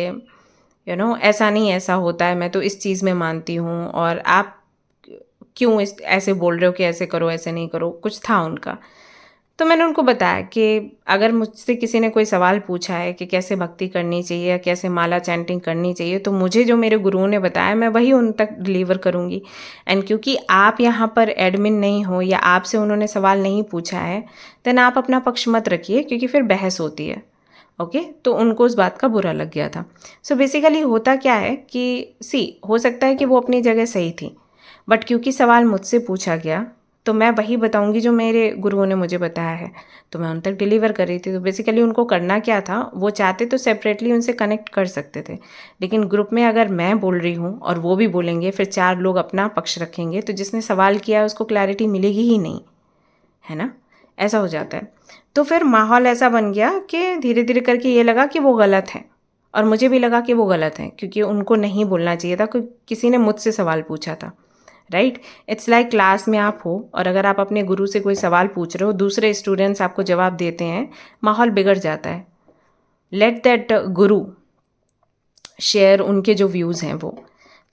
ऐसा नहीं, ऐसा होता है, मैं तो इस चीज़ में मानती हूँ, और आप क्यों इस ऐसे बोल रहे हो कि ऐसे करो, ऐसे नहीं करो, कुछ था उनका। तो मैंने उनको बताया कि अगर मुझसे किसी ने कोई सवाल पूछा है कि कैसे भक्ति करनी चाहिए या कैसे माला चैंटिंग करनी चाहिए, तो मुझे जो मेरे गुरुओं ने बताया मैं वही उन तक डिलीवर करूँगी। एंड क्योंकि आप यहाँ पर एडमिन नहीं हो या आपसे उन्होंने सवाल नहीं पूछा है, देन आप अपना पक्ष मत रखिए, क्योंकि फिर बहस होती है। ओके, तो उनको उस बात का बुरा लग गया था। सो बेसिकली होता क्या है कि हो सकता है कि वो अपनी जगह सही थी, बट क्योंकि सवाल मुझसे पूछा गया, तो मैं वही बताऊंगी जो मेरे गुरुओं ने मुझे बताया है, तो मैं उन तक डिलीवर कर रही थी। तो बेसिकली उनको करना क्या था, वो चाहते तो सेपरेटली उनसे कनेक्ट कर सकते थे, लेकिन ग्रुप में अगर मैं बोल रही हूँ और वो भी बोलेंगे, फिर 4 लोग अपना पक्ष रखेंगे, तो जिसने सवाल किया है उसको क्लैरिटी मिलेगी ही नहीं, है ना। ऐसा हो जाता है। तो फिर माहौल ऐसा बन गया कि धीरे धीरे करके ये लगा कि वो गलत है, और मुझे भी लगा कि वो गलत है, क्योंकि उनको नहीं बोलना चाहिए था, क्योंकि किसी ने मुझसे सवाल पूछा था। राइट, इट्स लाइक क्लास में आप हो और अगर आप अपने गुरु से कोई सवाल पूछ रहे हो, दूसरे स्टूडेंट्स आपको जवाब देते हैं, माहौल बिगड़ जाता है। लेट दैट गुरु शेयर उनके जो व्यूज़ हैं वो।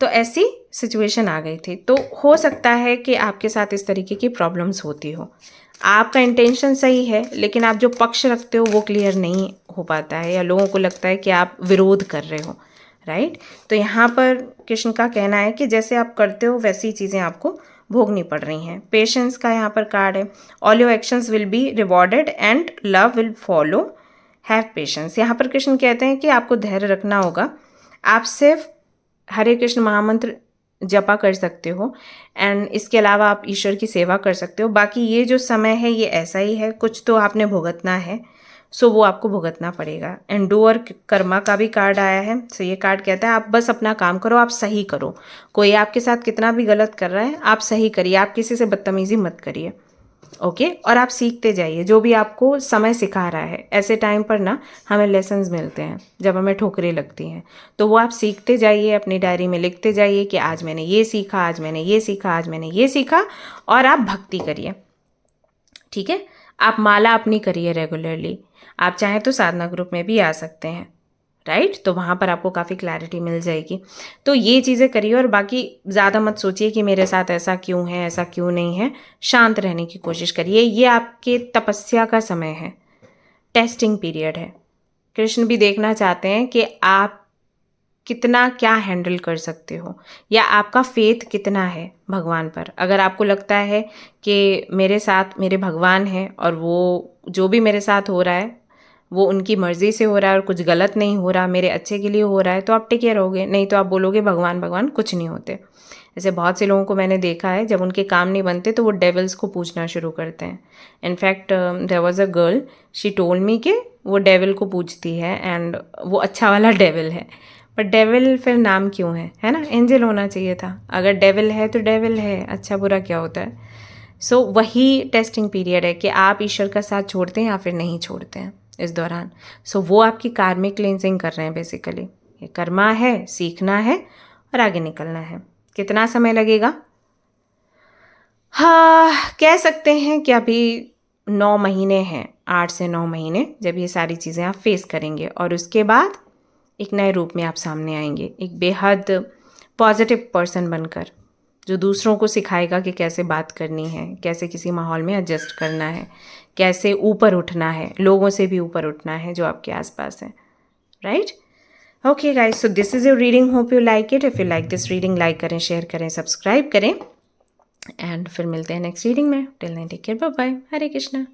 तो ऐसी सिचुएशन आ गई थी। तो हो सकता है कि आपके साथ इस तरीके की प्रॉब्लम्स होती हो। आपका इंटेंशन सही है, लेकिन आप जो पक्ष रखते हो वो क्लियर नहीं हो पाता है, या लोगों को लगता है कि आप विरोध कर रहे हो। राइट, तो यहाँ पर कृष्ण का कहना है कि जैसे आप करते हो वैसी चीज़ें आपको भोगनी पड़ रही हैं। पेशेंस का यहाँ पर कार्ड है। All your actions will be rewarded and love will follow, have patience. यहाँ पर कृष्ण कहते हैं कि आपको धैर्य रखना होगा। आप सिर्फ हरे कृष्ण महामंत्र जपा कर सकते हो, एंड इसके अलावा आप ईश्वर की सेवा कर सकते हो। बाकी ये जो समय है ये ऐसा ही है, कुछ तो आपने भुगतना है, सो वो आपको भुगतना पड़ेगा। एंडोर कर्मा का भी कार्ड आया है। सो ये कार्ड कहता है आप बस अपना काम करो, आप सही करो। कोई आपके साथ कितना भी गलत कर रहा है, आप सही करिए, आप किसी से बदतमीजी मत करिए। ओके, और आप सीखते जाइए जो भी आपको समय सिखा रहा है। ऐसे टाइम पर ना हमें लेसन्स मिलते हैं जब हमें ठोकरें लगती हैं, तो वो आप सीखते जाइए, अपनी डायरी में लिखते जाइए कि आज मैंने ये सीखा, आज मैंने ये सीखा, आज मैंने ये सीखा, और आप भक्ति करिए। ठीक है, आप माला अपनी करिए रेगुलरली। आप चाहें तो साधना ग्रुप में भी आ सकते हैं। राइट, तो वहाँ पर आपको काफ़ी क्लैरिटी मिल जाएगी। तो ये चीज़ें करिए, और बाकी ज़्यादा मत सोचिए कि मेरे साथ ऐसा क्यों है, ऐसा क्यों नहीं है। शांत रहने की कोशिश करिए। ये आपके तपस्या का समय है, टेस्टिंग पीरियड है। कृष्ण भी देखना चाहते हैं कि आप कितना क्या हैंडल कर सकते हो, या आपका फेथ कितना है भगवान पर। अगर आपको लगता है कि मेरे साथ मेरे भगवान हैं और वो जो भी मेरे साथ हो रहा है वो उनकी मर्ज़ी से हो रहा है और कुछ गलत नहीं हो रहा, मेरे अच्छे के लिए हो रहा है, तो आप टिके रहोगे। नहीं तो आप बोलोगे भगवान भगवान कुछ नहीं होते। ऐसे बहुत से लोगों को मैंने देखा है, जब उनके काम नहीं बनते तो वो डेविल्स को पूछना शुरू करते हैं। In fact there was a girl, she told me कि वो डेविल को पूछती है, एंड वो अच्छा वाला डेविल है। पर डेविल फिर नाम क्यों है ना, एंजल होना चाहिए था। अगर डेविल है तो डेविल है, अच्छा बुरा क्या होता है। सो वही टेस्टिंग पीरियड है कि आप ईश्वर का साथ छोड़ते हैं या फिर नहीं छोड़ते हैं इस दौरान। सो वो आपकी कार्मिक क्लींजिंग कर रहे हैं बेसिकली। ये कर्मा है, सीखना है और आगे निकलना है। कितना समय लगेगा? हाँ, कह सकते हैं कि अभी 9 महीने हैं, 8 से 9 महीने, जब ये सारी चीज़ें आप फेस करेंगे, और उसके बाद एक नए रूप में आप सामने आएंगे, एक बेहद पॉजिटिव पर्सन बनकर, जो दूसरों को सिखाएगा कि कैसे बात करनी है, कैसे किसी माहौल में एडजस्ट करना है, कैसे ऊपर उठना है, लोगों से भी ऊपर उठना है जो आपके आसपास हैं। Right, okay guys, so this is your reading, hope you like it. If you like this reading, like करें, शेयर करें, सब्सक्राइब करें। एंड फिर मिलते हैं नेक्स्ट रीडिंग में। Till then take care, bye bye, Hare Krishna.